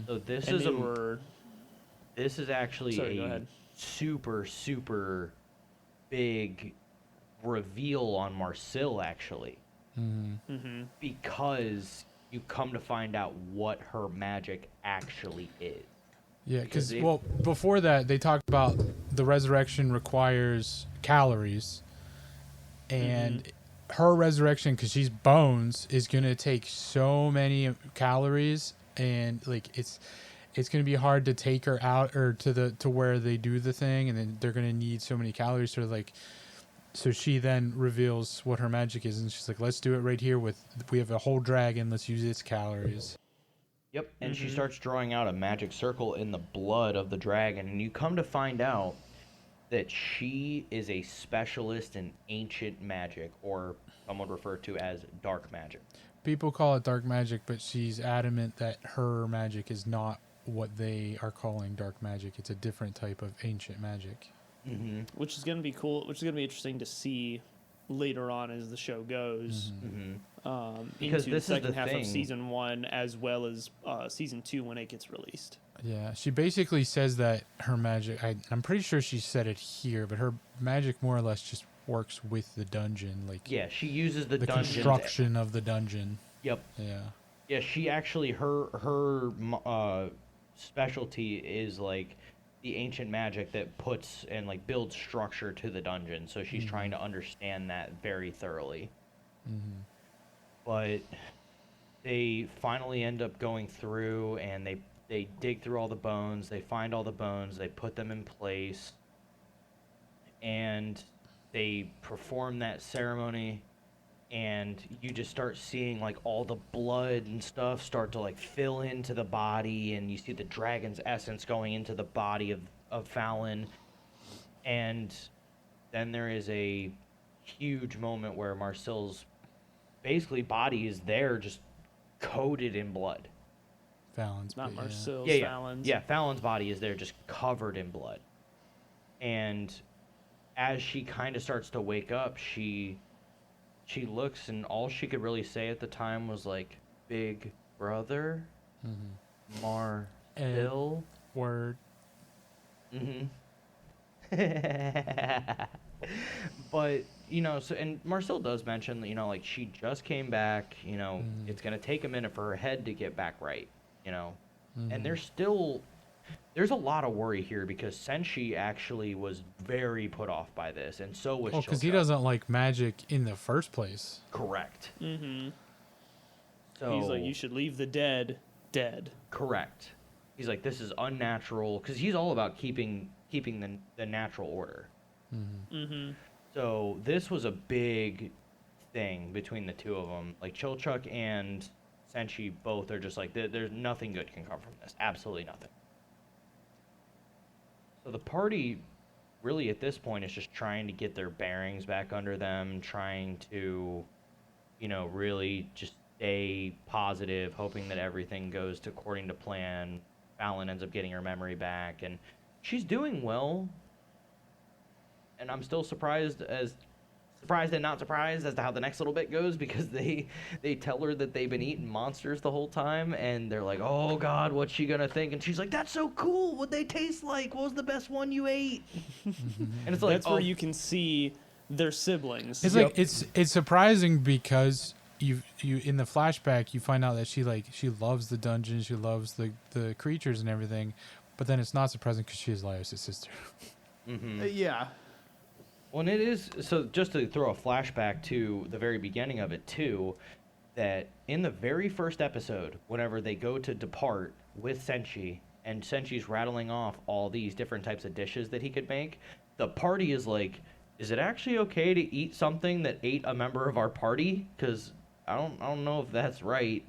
So this And is they were this is actually Sorry, go a ahead. super big reveal on Marcel actually. Because you come to find out what her magic actually is. Yeah, Because because they- well, before that they talked about the resurrection requires calories, and her resurrection, because she's bones, is gonna take so many calories, and like it's gonna be hard to take her out or to where they do the thing, and then they're gonna need so many calories. So she then reveals what her magic is, and she's like, "Let's do it right here. We have a whole dragon. Let's use its calories." Yep, and she starts drawing out a magic circle in the blood of the dragon, and you come to find out that she is a specialist in ancient magic, or some would refer to as dark magic. People call it dark magic, but she's adamant that her magic is not what they are calling dark magic. It's a different type of ancient magic. Mm-hmm. Which is going to be cool, which is going to be interesting to see later on as the show goes. Because into this is the second the half thing. of season 1 as well as season 2 when it gets released. Yeah, she basically says that her magic, I'm pretty sure she said it here, but her magic more or less just works with the dungeon. Like, Yeah, she uses the the dungeons. construction of the dungeon. Yep. Yeah. Yeah, she actually her specialty is like the ancient magic that puts and like builds structure to the dungeon. So she's trying to understand that very thoroughly. But they finally end up going through and they dig through all the bones. They find all the bones. They put them in place, and they perform that ceremony. And you just start seeing like all the blood and stuff start to like fill into the body, and you see the dragon's essence going into the body of Fallon. And then there is a huge moment where Marcel's basically body is there just coated in blood. Fallon's. Not but yeah. Marcel's, Yeah, yeah. Fallon's. Yeah, Fallon's body is there just covered in blood. And as she kind of starts to wake up, she looks, and all she could really say at the time was like, "Big brother, Marcel." Word. But so, and Marcel does mention, like she just came back. It's gonna take a minute for her head to get back right. And there's a lot of worry here because Senshi actually was very put off by this, and so was Well, because he Chilka. doesn't like magic in the first place. Correct. Mm-hmm. So He's like, you should leave the dead dead. correct. He's like, this is unnatural, because he's all about keeping the natural order. Mm-hmm. So this was a big thing between the two of them. Like Chilchuk and Senshi both are just like, there's nothing good can come from this. Absolutely nothing. So the party really at this point is just trying to get their bearings back under them, trying to, really just stay positive, hoping that everything goes according to plan. Fallon ends up getting her memory back, and she's doing well. And I'm still surprised and not surprised as to how the next little bit goes, because they tell her that they've been eating monsters the whole time, and they're like, "Oh God, what's she gonna think?" And she's like, "That's so cool. What'd they taste like? What was the best one you ate?" And it's like, That's where you can see their siblings. It's like it's surprising because you in the flashback you find out that she loves the dungeon, she loves the creatures and everything, but then it's not surprising because she is Laios' sister. Yeah. Well, and it is, so just to throw a flashback to the very beginning of it too, that in the very first episode, whenever they go to depart with Senshi, and Senshi's rattling off all these different types of dishes that he could make, the party is like, is it actually okay to eat something that ate a member of our party? Because I don't know if that's right.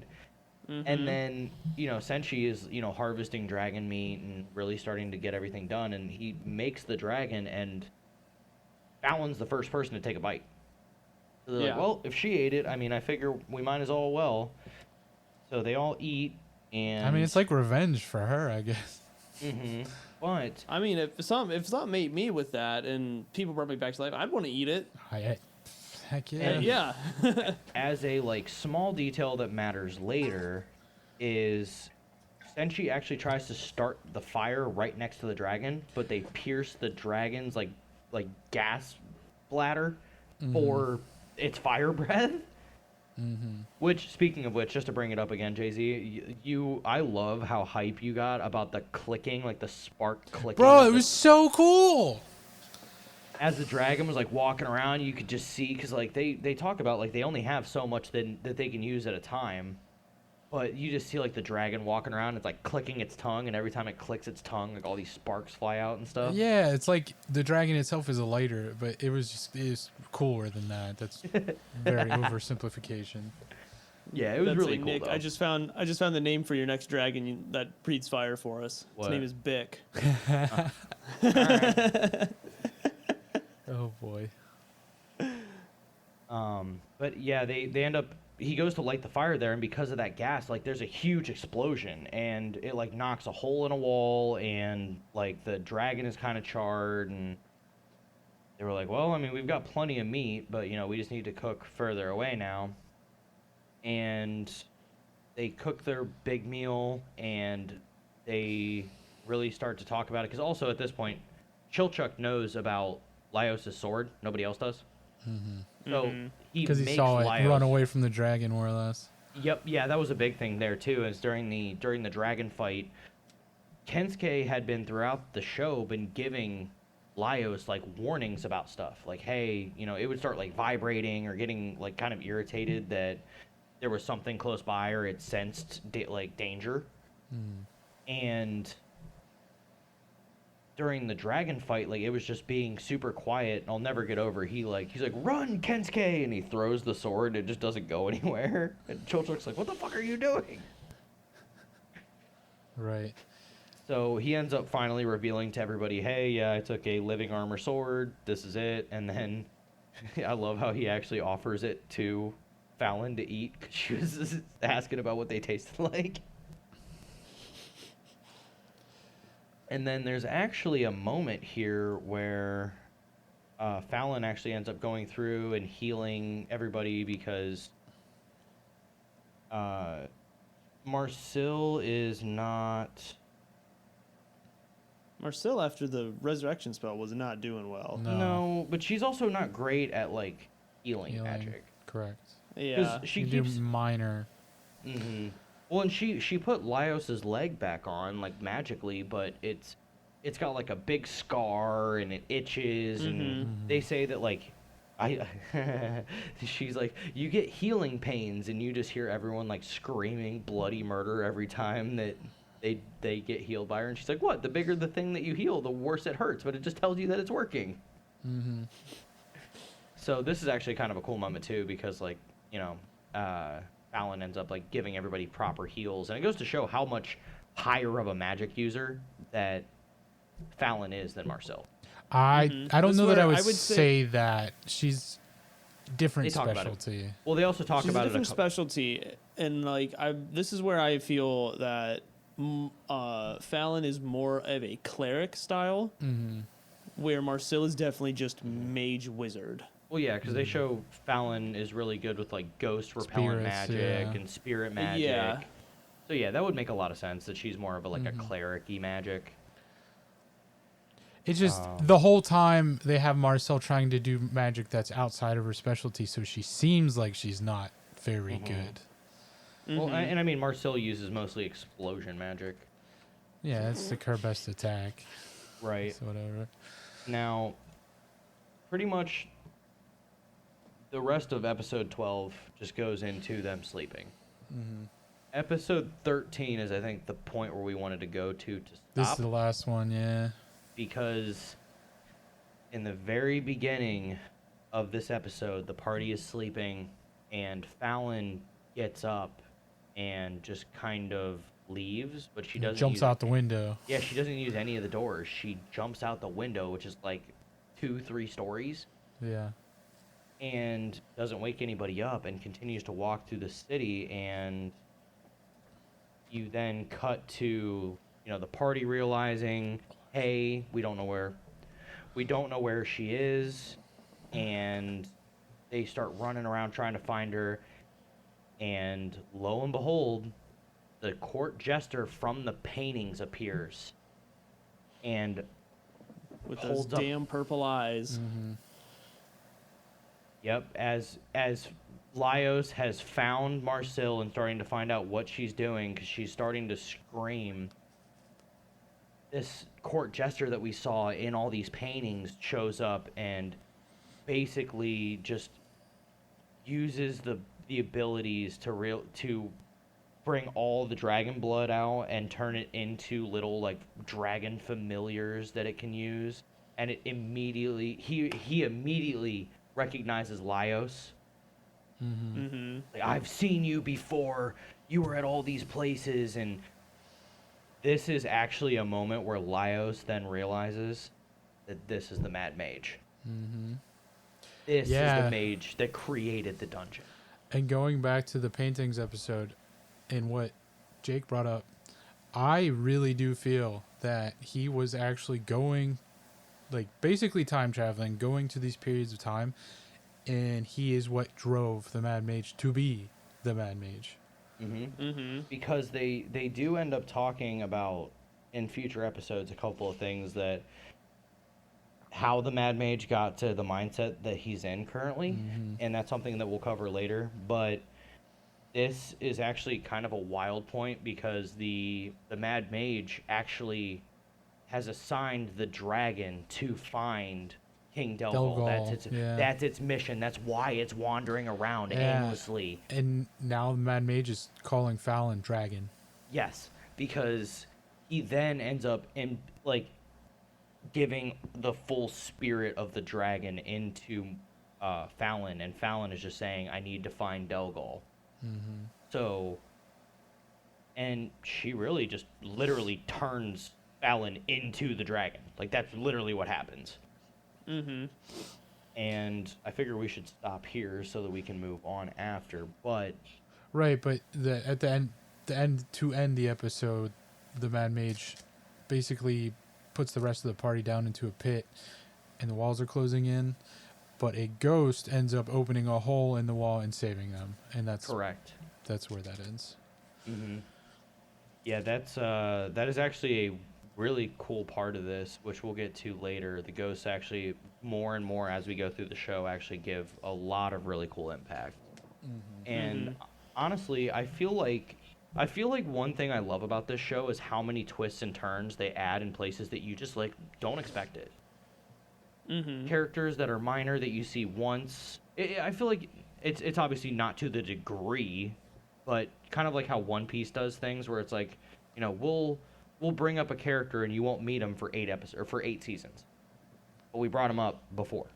And then, Senshi is, harvesting dragon meat and really starting to get everything done, and he makes the dragon, and Fallon's the first person to take a bite. So they're like, Yeah. well, if she ate it, I figure we might as well. So they all eat, and I mean, it's like revenge for her, I guess. But I mean, if something ate me with that and people brought me back to life, I'd want to eat it. Heck yeah. And- Yeah. as a small detail that matters later is Senshi actually tries to start the fire right next to the dragon, but they pierce the dragon's like gas bladder for its fire breath. Which, speaking of which, just to bring it up again, Jay-Z, I love how hype you got about the clicking, like the spark clicking. Bro, of it the- was so cool. as the dragon was like walking around, you could just see because like they talk about like they only have so much that they can use at a time, but you just see like the dragon walking around. It's like clicking its tongue, and every time it clicks its tongue, like all these sparks fly out and stuff. Yeah, it's like the dragon itself is a lighter, but it was cooler than that. That's very oversimplification. Yeah, it was That's really it, cool. Nick, Though. I just found the name for your next dragon that breathes fire for us. What? His name is Bick. Oh boy. But yeah, they end up. He goes to light the fire there, and because of that gas, like there's a huge explosion, and it like knocks a hole in a wall, and like the dragon is kind of charred, and they were like, well, I mean, we've got plenty of meat, but you know, we just need to cook further away now. And they cook their big meal, and they really start to talk about it, because also at this point, Chilchuk knows about Laios' sword. Nobody else does. So he Because he makes saw it Laios. run away from the dragon, more or less. Yep, yeah, that was a big thing there too. Is during the dragon fight, Kensuke had been throughout the show been giving Laios like warnings about stuff. Like, hey, you know, it would start like vibrating or getting like kind of irritated that there was something close by or it sensed like danger. And during the dragon fight, like it was just being super quiet. And I'll never get over. He's like, run, Kensuke, and he throws the sword. And it just doesn't go anywhere. And Chilchuk's like, what the fuck are you doing? Right. So he ends up finally revealing to everybody, hey, yeah, I took a living armor sword. This is it. And then I love how he actually offers it to Fallon to eat because she was just asking about what they tasted like. And then there's actually a moment here where Fallon actually ends up going through and healing everybody because Marcel is not... Marcel, after the resurrection spell, was not doing well. No. but she's also not great at, like, healing magic. Correct. Yeah. She You keeps... do minor. Mm-hmm. Well, and she put Laios' leg back on, like, magically, but it's got, like, a big scar, and it itches, and they say that, like, she's like, you get healing pains, and you just hear everyone, like, screaming bloody murder every time that they get healed by her, and she's like, what? The bigger the thing that you heal, the worse it hurts, but it just tells you that it's working. So this is actually kind of a cool moment, too, because, like, you know, Fallon ends up like giving everybody proper heals, and it goes to show how much higher of a magic user that Fallon is than Marcel. I don't That's know that where I would, I would say that she's different They talk about it. specialty. Well, they also talk She's a about different it. specialty, and like this is where I feel that Fallon is more of a cleric style, where Marcel is definitely just mage wizard. Well, yeah, because they show Fallon is really good with like ghost repellent Spirits, magic yeah. and spirit magic. Yeah. So yeah, that would make a lot of sense that she's more of a like a cleric-y magic. It's just the whole time they have Marcel trying to do magic that's outside of her specialty, so she seems like she's not very good. Well, and I mean Marcel uses mostly explosion magic. Yeah, that's like her best attack. Right. So whatever. Now, pretty much the rest of episode 12 just goes into them sleeping. Episode 13 is, I think, the point where we wanted to go to This is stop, the last one, yeah. because in the very beginning of this episode, the party is sleeping, and Fallon gets up and just kind of leaves, but she doesn't Jumps use out the window. Yeah, she doesn't use any of the doors. She jumps out the window, which is like 2-3 stories, Yeah. and doesn't wake anybody up and continues to walk through the city. And you then cut to, you know, the party realizing, hey, we don't know where she is, and they start running around trying to find her. And lo and behold, the court jester from the paintings appears and With those holds up. damn purple eyes. Yep, as Laios has found Marcel and starting to find out what she's doing because she's starting to scream. This court jester that we saw in all these paintings shows up and basically just uses the abilities to bring all the dragon blood out and turn it into little like dragon familiars that it can use, and it immediately he immediately recognizes Laios. Mm-hmm. Like, I've seen you before. You were at all these places, and this is actually a moment where Laios then realizes that this is the Mad Mage. Mm-hmm. This is Yeah. the mage that created the dungeon. And going back to the paintings episode and what Jake brought up, I really do feel that he was actually going, like, basically time traveling, going to these periods of time, and he is what drove the Mad Mage to be the Mad Mage. Mm-hmm. Mm-hmm. Because they do end up talking about in future episodes a couple of things that how the Mad Mage got to the mindset that he's in currently, Mhm. and that's something that we'll cover later. But this is actually kind of a wild point because the Mad Mage actually has assigned the dragon to find King Delgol. Yeah. That's its mission. That's why it's wandering around Yeah. aimlessly. And now the Mad Mage is calling Fallon Dragon. Yes, because he then ends up in like giving the full spirit of the dragon into Fallon, and Fallon is just saying, "I need to find Delgol." Mm-hmm. So, and she really just literally turns Fallon into the dragon. Like that's literally what happens. Mm-hmm. And I figure we should stop here so that we can move on after. But Right, but at the end to end the episode, the Mad Mage basically puts the rest of the party down into a pit, and the walls are closing in. But a ghost ends up opening a hole in the wall and saving them, and that's correct. where that ends. Mm-hmm. Yeah, that is actually a really cool part of this, which we'll get to later. The ghosts actually, more and more as we go through the show, actually give a lot of really cool impact. And honestly, I feel like one thing I love about this show is how many twists and turns they add in places that you just like don't expect it. Mm-hmm. Characters that are minor that you see once. I feel like it's obviously not to the degree, but kind of like how One Piece does things, where it's like, you know, we'll bring up a character and you won't meet him for 8 episodes or for 8 seasons, but we brought him up before.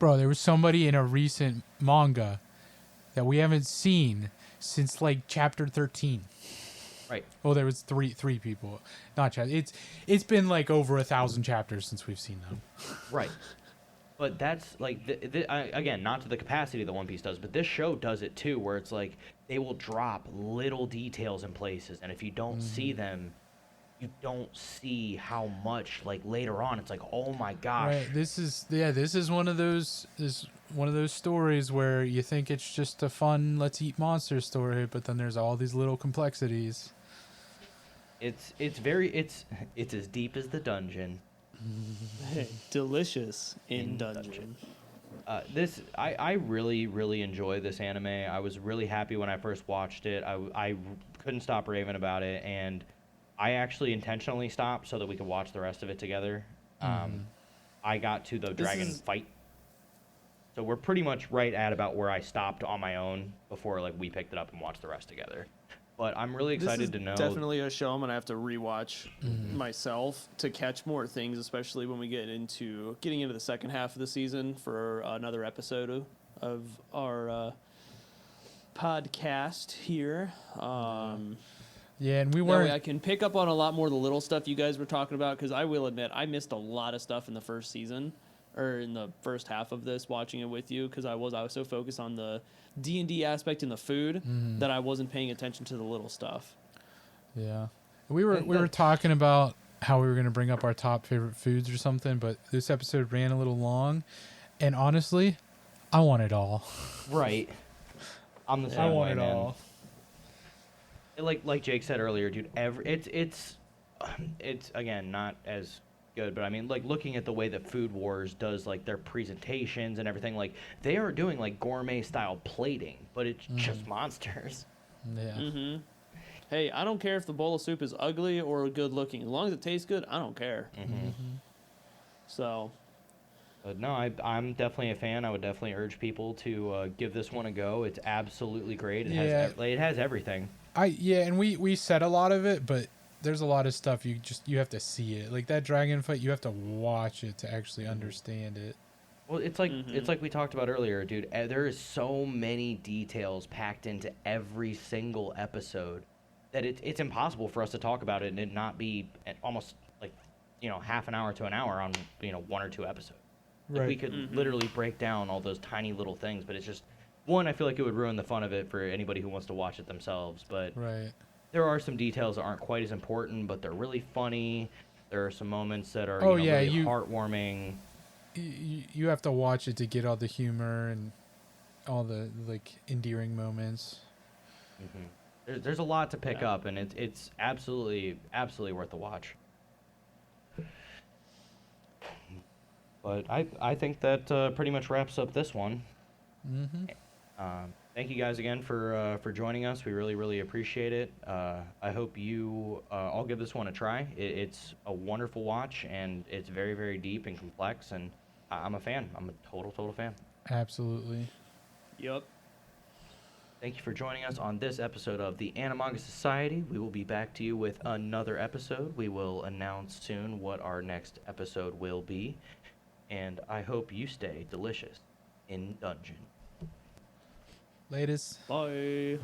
Bro, there was somebody in a recent manga that we haven't seen since like chapter 13. Right. Oh, there was three people. Not chapter. It's been like over 1,000 chapters since we've seen them. Right. But that's like again, not to the capacity that One Piece does, but this show does it too, where it's like they will drop little details in places, and if you don't see them, you don't see how much like later on it's like, oh my gosh. Right. This is one of those stories where you think it's just a fun let's eat monsters story, but then there's all these little complexities. It's as deep as the dungeon. Delicious in In dungeon. I really, really enjoy this anime. I was really happy when I first watched it. I couldn't stop raving about it, and I actually intentionally stopped so that we could watch the rest of it together. I got to the dragon fight. So we're pretty much right at about where I stopped on my own before like we picked it up and watched the rest together. But I'm really excited to know. Definitely a show I'm gonna have to rewatch myself to catch more things, especially when we getting into the second half of the season for another episode of our podcast here. Yeah, and we That way I weren't. can pick up on a lot more of the little stuff you guys were talking about, because I will admit I missed a lot of stuff in the first season, or in the first half of this, watching it with you, because I was so focused on the D&D aspect and the food that I wasn't paying attention to the little stuff. Yeah, we were talking about how we were gonna bring up our top favorite foods or something, but this episode ran a little long, and honestly, I want it all. Right. I'm the same I way, want it man. all. Like Jake said earlier, dude, it's again not as good, but I mean, like, looking at the way that Food Wars does like their presentations and everything, like they are doing like gourmet style plating, but it's just monsters. Yeah. Mm-hmm. hey, I don't care if the bowl of soup is ugly or good looking. As long as it tastes good, I don't care. So, But no, I'm definitely a fan. I would definitely urge people to give this one a go. It's absolutely great. It Yeah. it has everything. And we said a lot of it, but there's a lot of stuff you have to see it. Like that dragon fight, you have to watch it to actually understand it. Well, it's like we talked about earlier, dude. There is so many details packed into every single episode that it's impossible for us to talk about it and it not be almost like, half an hour to an hour on, one or two episodes. Like we could literally break down all those tiny little things, but it's just one. I feel like it would ruin the fun of it for anybody who wants to watch it themselves. But Right. there are some details that aren't quite as important, but they're really funny. There are some moments that are really heartwarming. You have to watch it to get all the humor and all the like endearing moments. There's a lot to pick up, and it's absolutely worth the watch. But I think that pretty much wraps up this one. Thank you guys again for joining us. We really appreciate it. I hope you all give this one a try. It's a wonderful watch, and it's very deep and complex, and I'm a fan. I'm a total fan. Absolutely. Yup. Thank you for joining us on this episode of the Animanga Society. We will be back to you with another episode. We will announce soon what our next episode will be. And I hope you stay delicious in dungeon. Latest. bye.